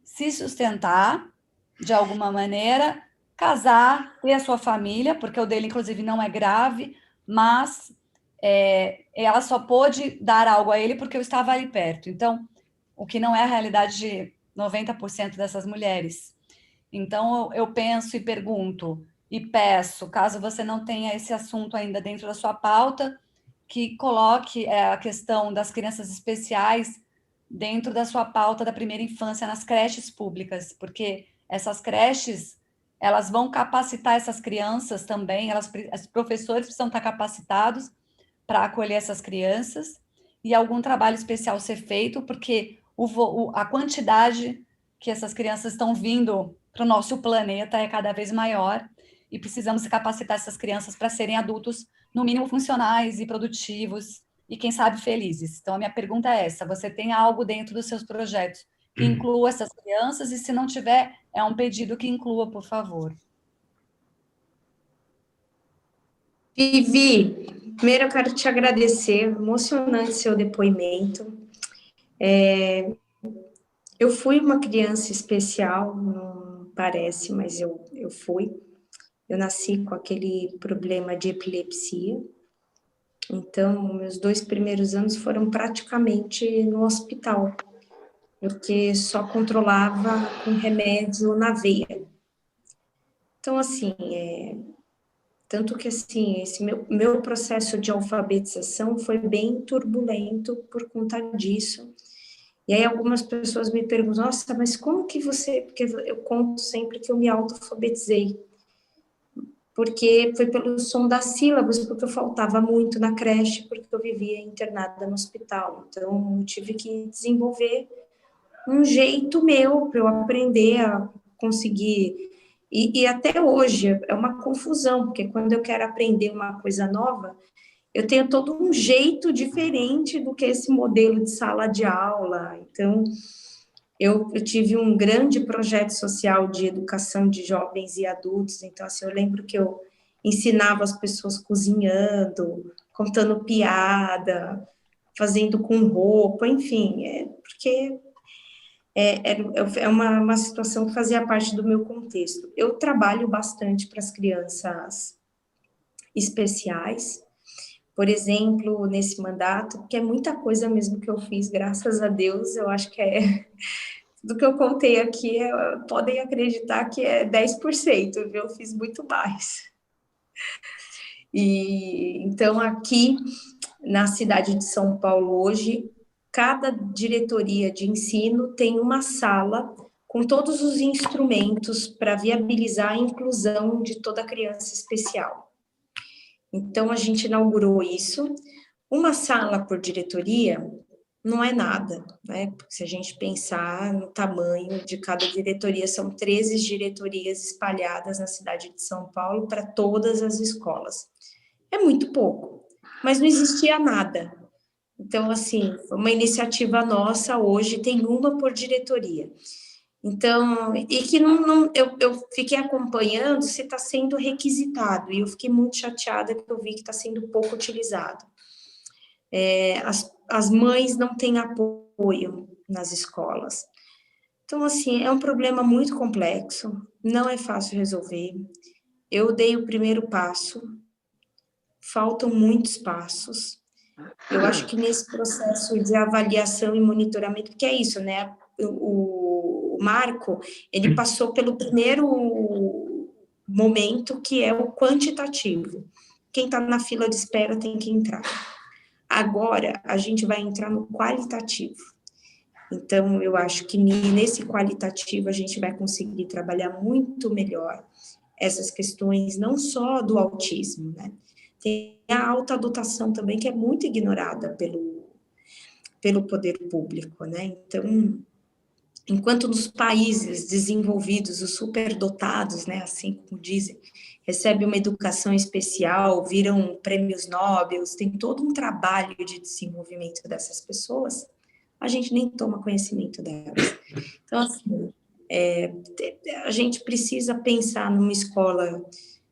se sustentar de alguma maneira, casar, ter a sua família, porque o dele, inclusive, não é grave, mas ela só pôde dar algo a ele porque eu estava ali perto. Então, o que não é a realidade de 90% dessas mulheres. Então, eu penso e pergunto e peço, caso você não tenha esse assunto ainda dentro da sua pauta, que coloque a questão das crianças especiais dentro da sua pauta da primeira infância nas creches públicas, porque essas creches, elas vão capacitar essas crianças também, os professores precisam estar capacitados para acolher essas crianças e algum trabalho especial ser feito, porque a quantidade que essas crianças estão vindo para o nosso planeta é cada vez maior e precisamos capacitar essas crianças para serem adultos, no mínimo, funcionais e produtivos e, quem sabe, felizes. Então, a minha pergunta é essa: você tem algo dentro dos seus projetos que inclua essas crianças? E, se não tiver, é um pedido que inclua, por favor. Vivi, primeiro eu quero te agradecer, emocionante seu depoimento. Eu fui uma criança especial, não parece, mas eu fui. Eu nasci com aquele problema de epilepsia. Então, meus 2 primeiros anos foram praticamente no hospital, porque só controlava com remédio na veia. Então, assim, tanto que, assim, esse meu processo de alfabetização foi bem turbulento por conta disso. E aí algumas pessoas me perguntam: nossa, mas como que você... Porque eu conto sempre que eu me alfabetizei. Porque foi pelo som das sílabas, porque eu faltava muito na creche, porque eu vivia internada no hospital. Então, eu tive que desenvolver um jeito meu para eu aprender a conseguir... E até hoje é uma confusão, porque quando eu quero aprender uma coisa nova, eu tenho todo um jeito diferente do que esse modelo de sala de aula. Então, eu tive um grande projeto social de educação de jovens e adultos. Então, assim, eu lembro que eu ensinava as pessoas cozinhando, contando piada, fazendo com roupa, enfim, porque é uma situação que fazia parte do meu contexto. Eu trabalho bastante para as crianças especiais, por exemplo, nesse mandato, porque é muita coisa mesmo que eu fiz, graças a Deus. Eu acho que do que eu contei aqui, podem acreditar que é 10%, viu? Eu fiz muito mais. E então, aqui na cidade de São Paulo, hoje, cada diretoria de ensino tem uma sala com todos os instrumentos para viabilizar a inclusão de toda criança especial. Então, a gente inaugurou isso. Uma sala por diretoria não é nada, né? Se a gente pensar no tamanho de cada diretoria, são 13 diretorias espalhadas na cidade de São Paulo para todas as escolas. É muito pouco, mas não existia nada. Então, assim, foi uma iniciativa nossa, hoje tem uma por diretoria. Então, e que eu fiquei acompanhando se está sendo requisitado, e eu fiquei muito chateada porque eu vi que está sendo pouco utilizado. As mães não têm apoio nas escolas. Então, assim, é um problema muito complexo, não é fácil resolver. Eu dei o primeiro passo, faltam muitos passos. Eu acho que nesse processo de avaliação e monitoramento, que é isso, né? O Marco, ele passou pelo primeiro momento, que é o quantitativo. Quem está na fila de espera tem que entrar. Agora, a gente vai entrar no qualitativo. Então, eu acho que nesse qualitativo a gente vai conseguir trabalhar muito melhor essas questões, não só do autismo, né? Tem a alta dotação também, que é muito ignorada pelo poder público, né? Então, enquanto nos países desenvolvidos, os superdotados, né, assim como dizem, recebem uma educação especial, viram prêmios Nobel, tem todo um trabalho de desenvolvimento dessas pessoas, a gente nem toma conhecimento delas. Então, assim, a gente precisa pensar numa escola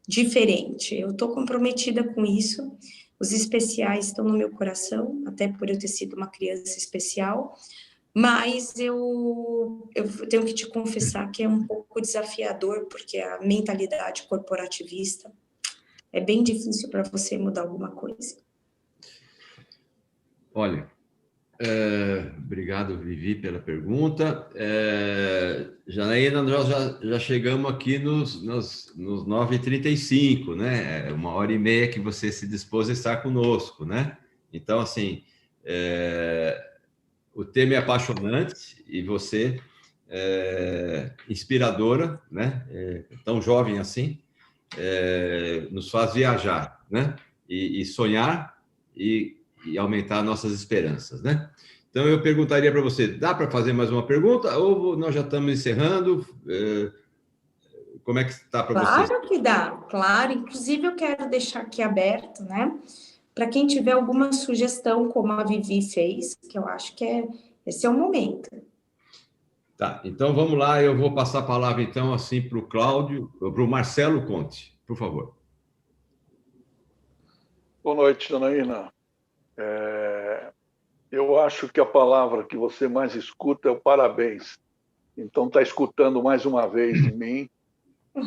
diferente. Eu estou comprometida com isso, os especiais estão no meu coração, até por eu ter sido uma criança especial, mas eu tenho que te confessar que é um pouco desafiador, porque a mentalidade corporativista é bem difícil para você mudar alguma coisa. Olha, obrigado, Vivi, pela pergunta. Janaína, nós já chegamos aqui nos 9h35, né? 1h30 que você se dispôs a estar conosco, né? Então, assim, o tema é apaixonante e você inspiradora, né? Tão jovem assim, nos faz viajar, né? E sonhar e aumentar nossas esperanças, né? Então, eu perguntaria para você, dá para fazer mais uma pergunta ou nós já estamos encerrando? Como é que está para vocês? Claro que dá, claro. Inclusive, eu quero deixar aqui aberto, né? Para quem tiver alguma sugestão, como a Vivi fez, que eu acho que esse é o momento. Tá, então vamos lá, eu vou passar a palavra então assim para o Cláudio, para o Marcelo Conte, por favor. Boa noite, Janaína. Eu acho que a palavra que você mais escuta é o parabéns. Então está escutando mais uma vez de mim,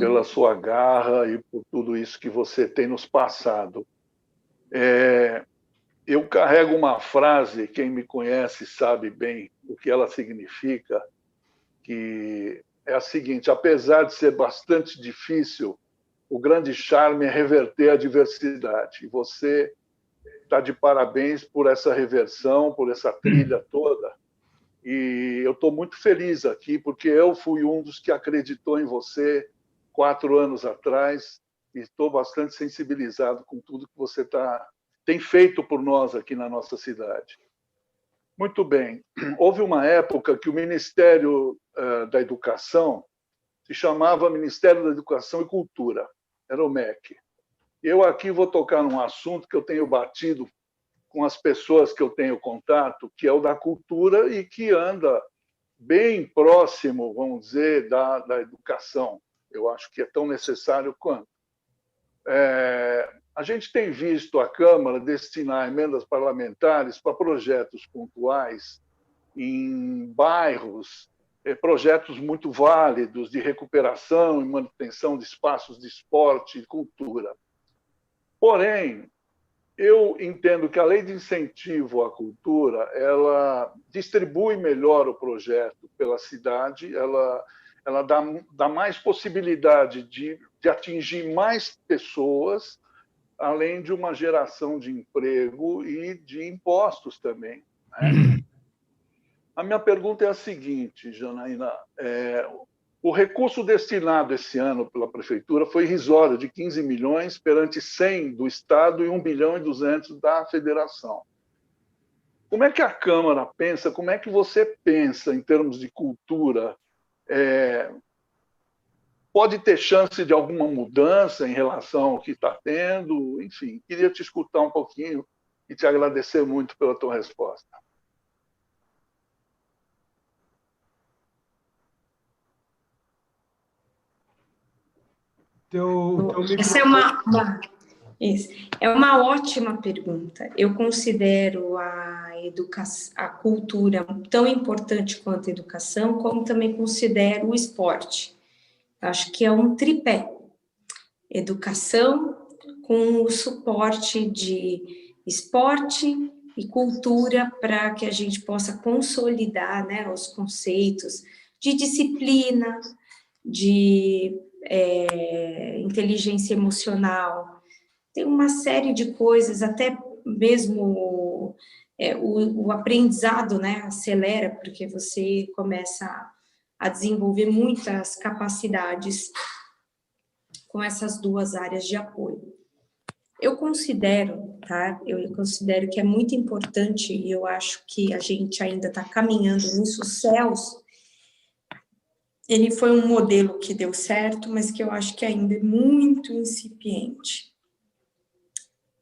pela sua garra e por tudo isso que você tem nos passado. Eu carrego uma frase, quem me conhece sabe bem o que ela significa, que é a seguinte: apesar de ser bastante difícil, o grande charme é reverter a adversidade. E você está de parabéns por essa reversão, por essa trilha toda. E eu estou muito feliz aqui, porque eu fui um dos que acreditou em você 4 anos atrás e estou bastante sensibilizado com tudo que você tem feito por nós aqui na nossa cidade. Muito bem. Houve uma época que o Ministério da Educação se chamava Ministério da Educação e Cultura, era o MEC. Eu aqui vou tocar num assunto que eu tenho batido com as pessoas que eu tenho contato, que é o da cultura e que anda bem próximo, vamos dizer, da educação. Eu acho que é tão necessário quanto. A gente tem visto a Câmara destinar emendas parlamentares para projetos pontuais em bairros, projetos muito válidos de recuperação e manutenção de espaços de esporte e cultura. Porém, eu entendo que a lei de incentivo à cultura, ela distribui melhor o projeto pela cidade, ela dá mais possibilidade de atingir mais pessoas, além de uma geração de emprego e de impostos também, né? A minha pergunta é a seguinte, Janaína: o recurso destinado esse ano pela Prefeitura foi irrisório, de 15 milhões perante 100 do Estado e 1 bilhão e 200 da Federação. Como é que a Câmara pensa, como é que você pensa em termos de cultura? Pode ter chance de alguma mudança em relação ao que está tendo? Enfim, queria te escutar um pouquinho e te agradecer muito pela tua resposta. Essa é uma ótima pergunta. Eu considero a cultura tão importante quanto a educação, como também considero o esporte. Acho que é um tripé. Educação com o suporte de esporte e cultura para que a gente possa consolidar, né, os conceitos de disciplina, de inteligência emocional. Tem uma série de coisas, até mesmo o aprendizado, né, acelera, porque você começa a desenvolver muitas capacidades com essas duas áreas de apoio. Eu considero, tá? Eu considero que é muito importante, e eu acho que a gente ainda está caminhando nisso. O CELS, ele foi um modelo que deu certo, mas que eu acho que ainda é muito incipiente,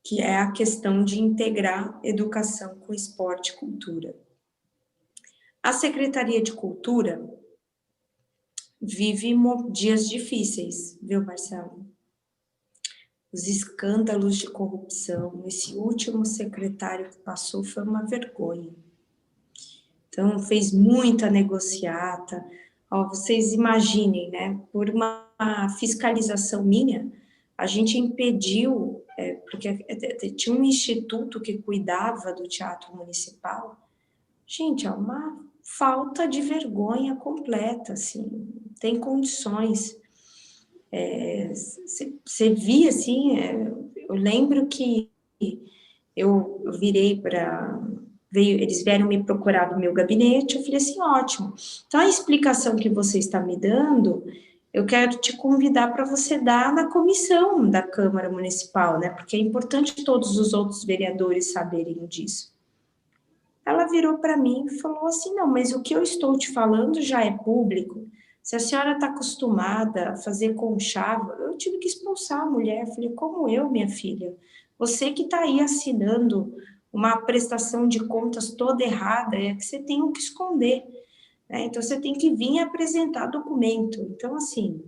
que é a questão de integrar educação com esporte e cultura. A Secretaria de Cultura vive dias difíceis, viu, Marcelo? Os escândalos de corrupção, esse último secretário que passou foi uma vergonha. Então, fez muita negociata. Vocês imaginem, né? Por uma fiscalização minha, a gente impediu, porque tinha um instituto que cuidava do Teatro Municipal. Gente, é uma falta de vergonha completa, assim, tem condições. Você via, assim, eu lembro que eu virei para... Eles vieram me procurar no meu gabinete, eu falei assim, ótimo. Então, a explicação que você está me dando, eu quero te convidar para você dar na comissão da Câmara Municipal, né? Porque é importante todos os outros vereadores saberem disso. Ela virou para mim e falou assim, não, mas o que eu estou te falando já é público. Se a senhora está acostumada a fazer conchavo, eu tive que expulsar a mulher. Eu falei, como eu, minha filha? Você que está aí assinando uma prestação de contas toda errada, é que você tem o que esconder, né? Então, você tem que vir apresentar documento. Então, assim,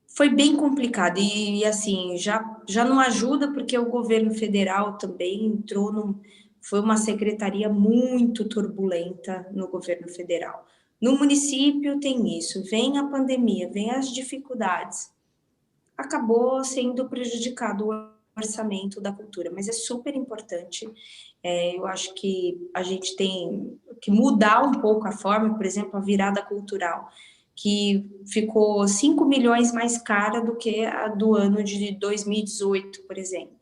foi bem complicado. E assim, já não ajuda, porque o governo federal também entrou foi uma secretaria muito turbulenta no governo federal. No município tem isso, vem a pandemia, vem as dificuldades. Acabou sendo prejudicado o orçamento da cultura, mas é super importante. Eu acho que a gente tem que mudar um pouco a forma, por exemplo, a virada cultural, que ficou 5 milhões mais cara do que a do ano de 2018, por exemplo,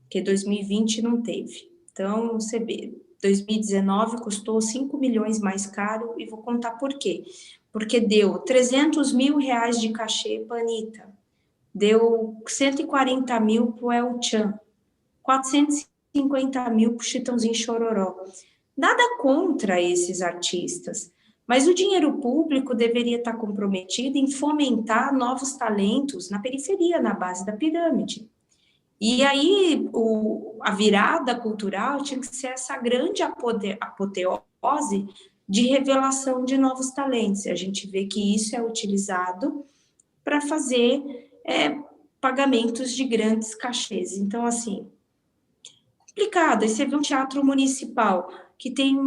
porque 2020 não teve. Então, você vê, 2019 custou 5 milhões mais caro, e vou contar por quê. Porque deu 300 mil reais de cachê para a Anitta, deu 140 mil para o El Chan, 450 mil para o Chitãozinho Chororó. Nada contra esses artistas, mas o dinheiro público deveria estar comprometido em fomentar novos talentos na periferia, na base da pirâmide. E aí, a virada cultural tinha que ser essa grande apoteose de revelação de novos talentos. E a gente vê que isso é utilizado para fazer pagamentos de grandes cachês. Então, assim, complicado. Aí você vê um teatro municipal que tem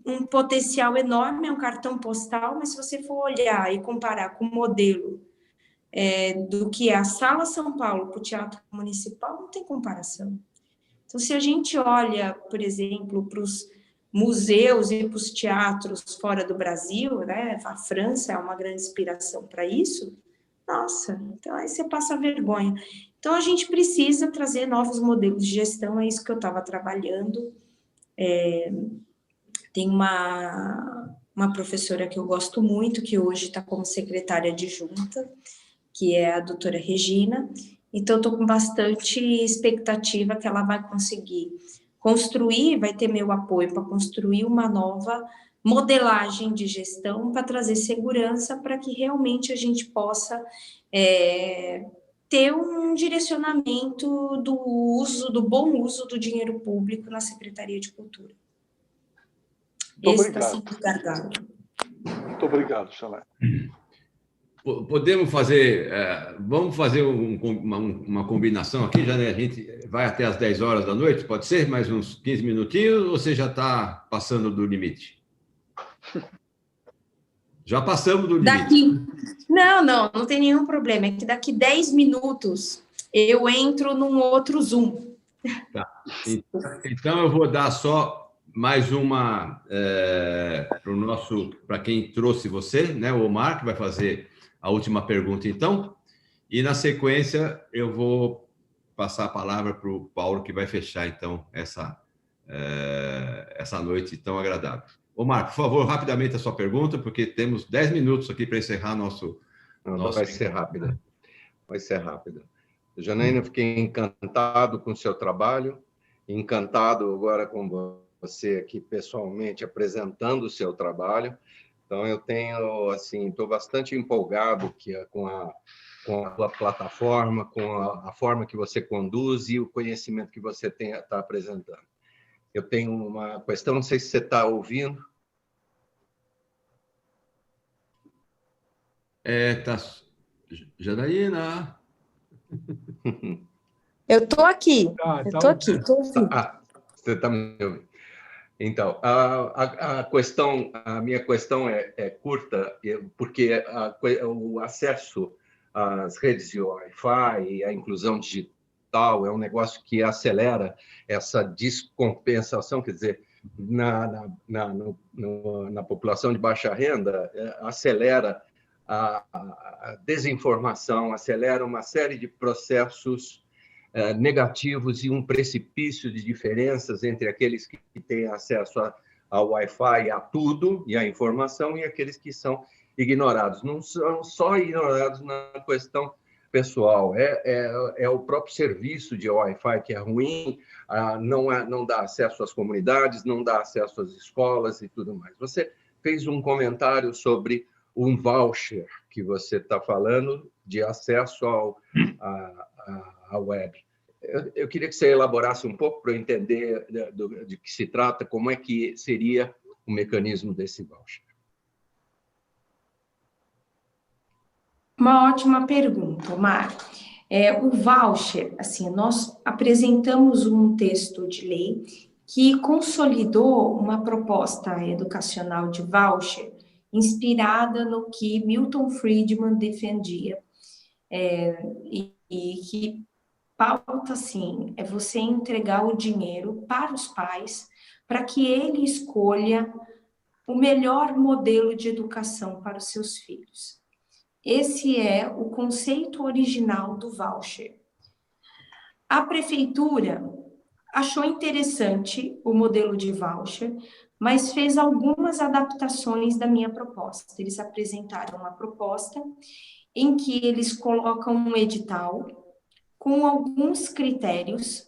um potencial enorme, é um cartão postal, mas se você for olhar e comparar com o modelo do que é a Sala São Paulo para o Teatro Municipal, não tem comparação. Então, se a gente olha, por exemplo, para os museus e para os teatros fora do Brasil, né, a França é uma grande inspiração para isso, nossa, então aí você passa vergonha. Então, a gente precisa trazer novos modelos de gestão, é isso que eu estava trabalhando. Tem uma professora que eu gosto muito, que hoje está como secretária adjunta, que é a doutora Regina. Então, estou com bastante expectativa que ela vai conseguir construir, vai ter meu apoio para construir uma nova modelagem de gestão para trazer segurança para que realmente a gente possa ter um direcionamento do bom uso do dinheiro público na Secretaria de Cultura. Esse está sendo o gargalo. Muito obrigado, Chanel. Podemos fazer, vamos fazer uma combinação aqui, já, né? A gente vai até às 10 horas da noite, pode ser? Mais uns 15 minutinhos, ou você já está passando do limite? Já passamos do limite. Não tem nenhum problema, é que daqui 10 minutos eu entro num outro Zoom. Tá. Então, eu vou dar só mais uma para quem trouxe você, né? O Omar, que vai fazer a última pergunta, então, e na sequência eu vou passar a palavra para o Paulo, que vai fechar, então, essa noite tão agradável. Omar, por favor, rapidamente a sua pergunta, porque temos 10 minutos aqui para encerrar nosso... Vai ser rápida. Vai ser rápida. Janaína, eu fiquei encantado com o seu trabalho, encantado agora com você aqui pessoalmente apresentando o seu trabalho. Então, eu tenho, assim, estou bastante empolgado com a tua plataforma, com a forma que você conduz e o conhecimento que você está apresentando. Eu tenho uma questão, não sei se você está ouvindo. Tá. Janaína? Eu estou aqui. Estou aqui, estou ouvindo. Você está me ouvindo. Então, a minha questão é curta, porque o acesso às redes de Wi-Fi e a inclusão digital é um negócio que acelera essa descompensação, quer dizer, na população de baixa renda, acelera a desinformação, acelera uma série de processos negativos e um precipício de diferenças entre aqueles que têm acesso ao Wi-Fi, a tudo e à informação, e aqueles que são ignorados. Não são só ignorados na questão pessoal, é o próprio serviço de Wi-Fi que é ruim, não dá acesso às comunidades, não dá acesso às escolas e tudo mais. Você fez um comentário sobre um voucher que você está falando de acesso à web. Eu queria que você elaborasse um pouco para eu entender de que se trata, como é que seria o mecanismo desse voucher. Uma ótima pergunta, Omar. O voucher, assim, nós apresentamos um texto de lei que consolidou uma proposta educacional de voucher inspirada no que Milton Friedman defendia, e que pauta, assim, é você entregar o dinheiro para os pais para que ele escolha o melhor modelo de educação para os seus filhos. Esse é o conceito original do voucher. A prefeitura achou interessante o modelo de voucher, mas fez algumas adaptações da minha proposta. Eles apresentaram uma proposta em que eles colocam um edital com alguns critérios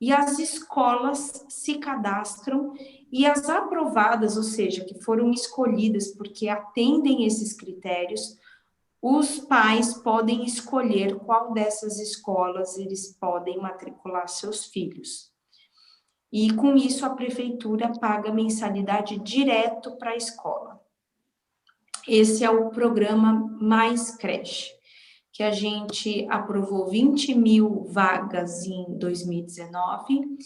e as escolas se cadastram e as aprovadas, ou seja, que foram escolhidas porque atendem esses critérios, os pais podem escolher qual dessas escolas eles podem matricular seus filhos. E, com isso, a prefeitura paga mensalidade direto para a escola. Esse é o programa Mais Creche, que a gente aprovou 20 mil vagas em 2019,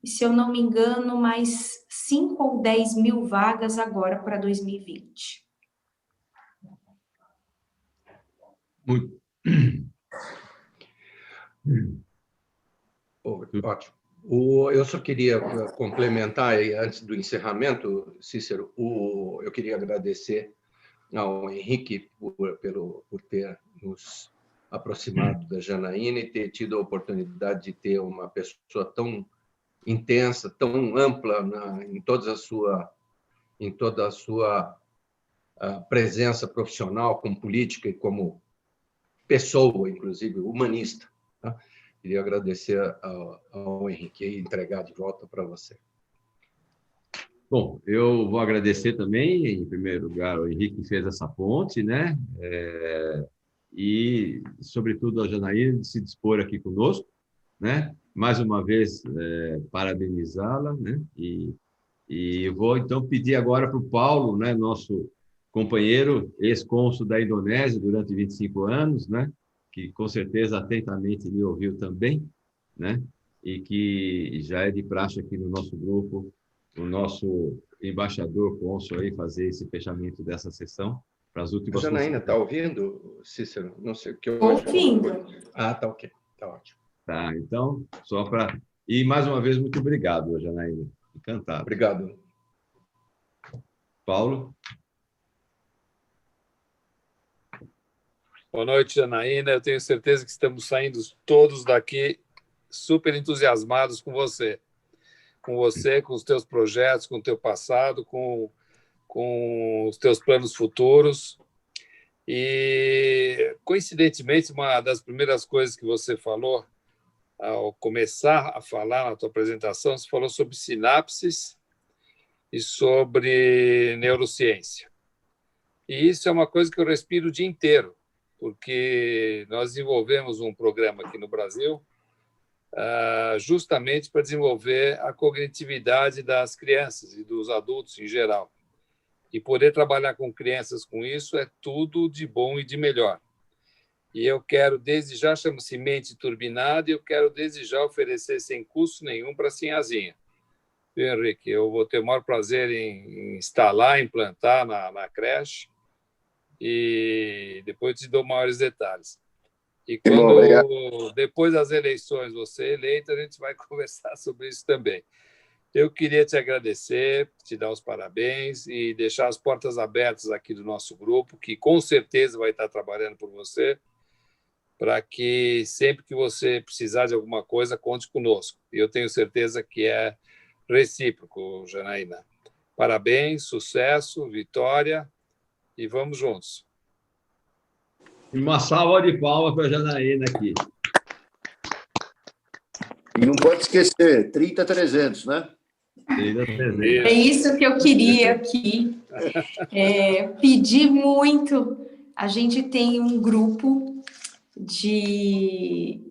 e, se eu não me engano, mais 5 ou 10 mil vagas agora para 2020. Muito. Ótimo. Eu só queria complementar, antes do encerramento, Cícero, eu queria agradecer ao Henrique por ter nos aproximado da Janaína e ter tido a oportunidade de ter uma pessoa tão intensa, tão ampla em toda a sua presença profissional, como política e como pessoa, inclusive humanista. Tá? Queria agradecer ao Henrique e entregar de volta para você. Bom, eu vou agradecer também, em primeiro lugar, ao Henrique que fez essa ponte, né? E, sobretudo, a Janaína de se dispor aqui conosco, né? Mais uma vez, parabenizá-la, né? E vou, então, pedir agora para o Paulo, né? Nosso companheiro, ex-cônsul da Indonésia durante 25 anos, né? Que, com certeza, atentamente me ouviu também, né? E que já é de praxe aqui no nosso grupo, o nosso embaixador cônsul aí fazer esse fechamento dessa sessão para as últimas. A Janaína está ouvindo, Cícero? Não sei o que eu ouvindo. Tá ok, tá ótimo. Tá, então, só para... E, mais uma vez, muito obrigado, Janaína. Encantado. Obrigado. Paulo? Boa noite, Janaína. Eu tenho certeza que estamos saindo todos daqui super entusiasmados com você, com os teus projetos, com o teu passado, com os teus planos futuros. E, coincidentemente, uma das primeiras coisas que você falou, ao começar a falar na tua apresentação, você falou sobre sinapses e sobre neurociência. E isso é uma coisa que eu respiro o dia inteiro, porque nós desenvolvemos um programa aqui no Brasil justamente para desenvolver a cognitividade das crianças e dos adultos em geral. E poder trabalhar com crianças com isso é tudo de bom e de melhor. E eu quero, desde já, chama-se Mente Turbinada, e eu quero, desde já, oferecer sem custo nenhum para a Sinhazinha. Viu, Henrique? Eu vou ter o maior prazer em instalar, implantar na creche, e depois te dou maiores detalhes. E quando, depois das eleições, você eleito, a gente vai conversar sobre isso também. Eu queria te agradecer, te dar os parabéns e deixar as portas abertas aqui do nosso grupo, que com certeza vai estar trabalhando por você, para que sempre que você precisar de alguma coisa, conte conosco. E eu tenho certeza que é recíproco, Janaína. Parabéns, sucesso, vitória, e vamos juntos. Uma salva de palmas para a Janaína aqui. E não pode esquecer, 30.300, né? É isso que eu queria aqui. Pedir muito. A gente tem um grupo de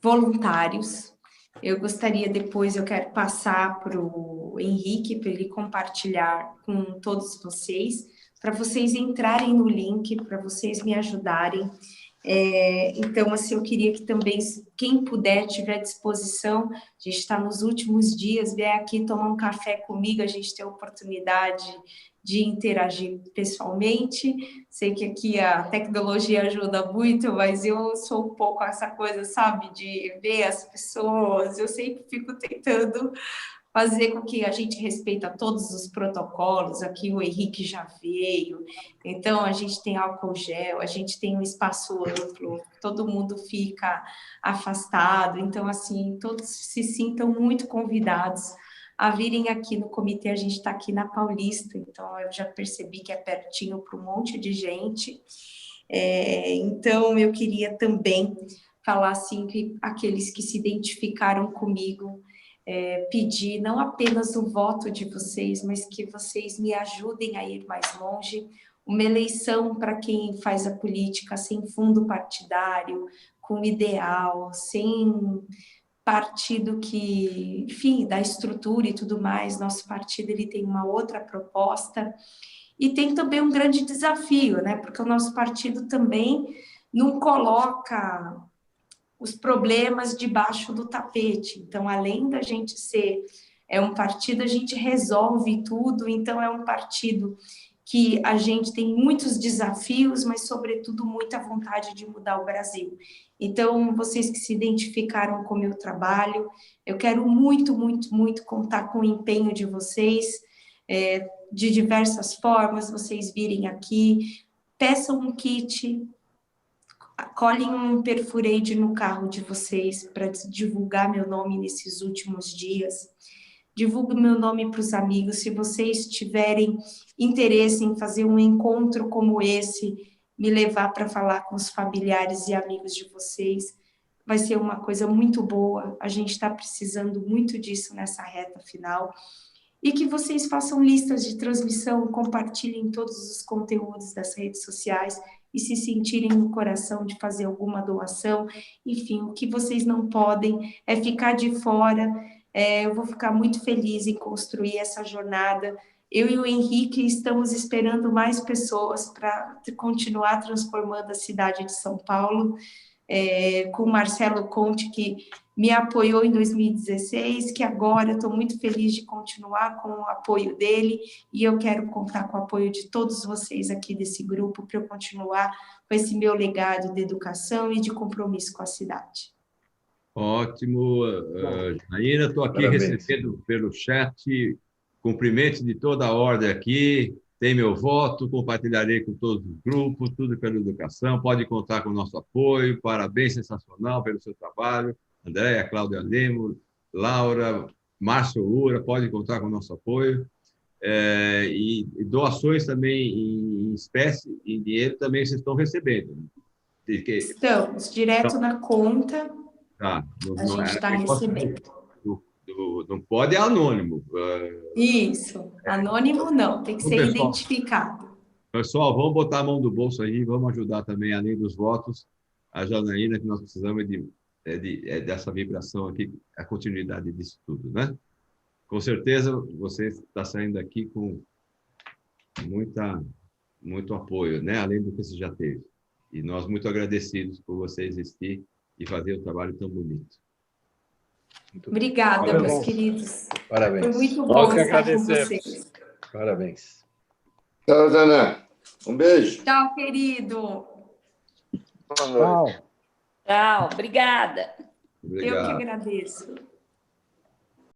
voluntários. Eu gostaria depois, eu quero passar para o Henrique, para ele compartilhar com todos vocês, para vocês entrarem no link, para vocês me ajudarem. Então, assim, eu queria que também, quem puder, tiver disposição, a gente está nos últimos dias, vier aqui tomar um café comigo, a gente tem a oportunidade de interagir pessoalmente. Sei que aqui a tecnologia ajuda muito, mas eu sou um pouco essa coisa, sabe, de ver as pessoas, eu sempre fico tentando fazer com que a gente respeita todos os protocolos. Aqui o Henrique já veio, então a gente tem álcool gel, a gente tem um espaço amplo, todo mundo fica afastado, então assim, todos se sintam muito convidados a virem aqui no comitê. A gente está aqui na Paulista, então eu já percebi que é pertinho para um monte de gente, então eu queria também falar assim, que aqueles que se identificaram comigo, pedir não apenas o voto de vocês, mas que vocês me ajudem a ir mais longe. Uma eleição, para quem faz a política sem fundo partidário, com ideal, sem partido que, enfim, da estrutura e tudo mais. Nosso partido ele tem uma outra proposta e tem também um grande desafio, né? Porque o nosso partido também não coloca os problemas debaixo do tapete. Então, além da gente ser um partido, a gente resolve tudo. Então, é um partido que a gente tem muitos desafios, mas, sobretudo, muita vontade de mudar o Brasil. Então, vocês que se identificaram com o meu trabalho, eu quero muito, muito, muito contar com o empenho de vocês, de diversas formas, vocês virem aqui, peçam um kit, colhem um Perfureide no carro de vocês para divulgar meu nome nesses últimos dias. Divulgue meu nome para os amigos. Se vocês tiverem interesse em fazer um encontro como esse, me levar para falar com os familiares e amigos de vocês, vai ser uma coisa muito boa. A gente está precisando muito disso nessa reta final. E que vocês façam listas de transmissão, compartilhem todos os conteúdos das redes sociais e se sentirem no coração de fazer alguma doação. Enfim, o que vocês não podem é ficar de fora. Eu vou ficar muito feliz em construir essa jornada. Eu e o Henrique estamos esperando mais pessoas para continuar transformando a cidade de São Paulo, com o Marcelo Conte, que me apoiou em 2016, que agora estou muito feliz de continuar com o apoio dele, e eu quero contar com o apoio de todos vocês aqui desse grupo para eu continuar com esse meu legado de educação e de compromisso com a cidade. Ótimo, Janaína, estou aqui recebendo pelo chat cumprimentos de toda a ordem aqui, tem meu voto, compartilharei com todos os grupos, tudo pela educação, pode contar com o nosso apoio, parabéns, sensacional pelo seu trabalho, Andréia, Cláudia Lemo, Laura, Márcio Ura, pode contar com o nosso apoio, e doações também em espécie, em dinheiro, também vocês estão recebendo. Estamos, direto na conta, tá, a gente está recebendo. Não pode, é anônimo. Isso, anônimo não, tem que ser identificado. Pessoal, vamos botar a mão do bolso aí, vamos ajudar também, além dos votos, a Janaína, que nós precisamos dessa vibração aqui, a continuidade disso tudo, né? Com certeza, você está saindo aqui com muito apoio, né? Além do que você já teve. E nós muito agradecidos por você existir e fazer um trabalho tão bonito. Obrigada, meus queridos. Parabéns. Foi muito bom estar com vocês. Parabéns. Tchau, Dana. Um beijo. Tchau, querido. Tchau. Tchau, obrigada. Eu que agradeço.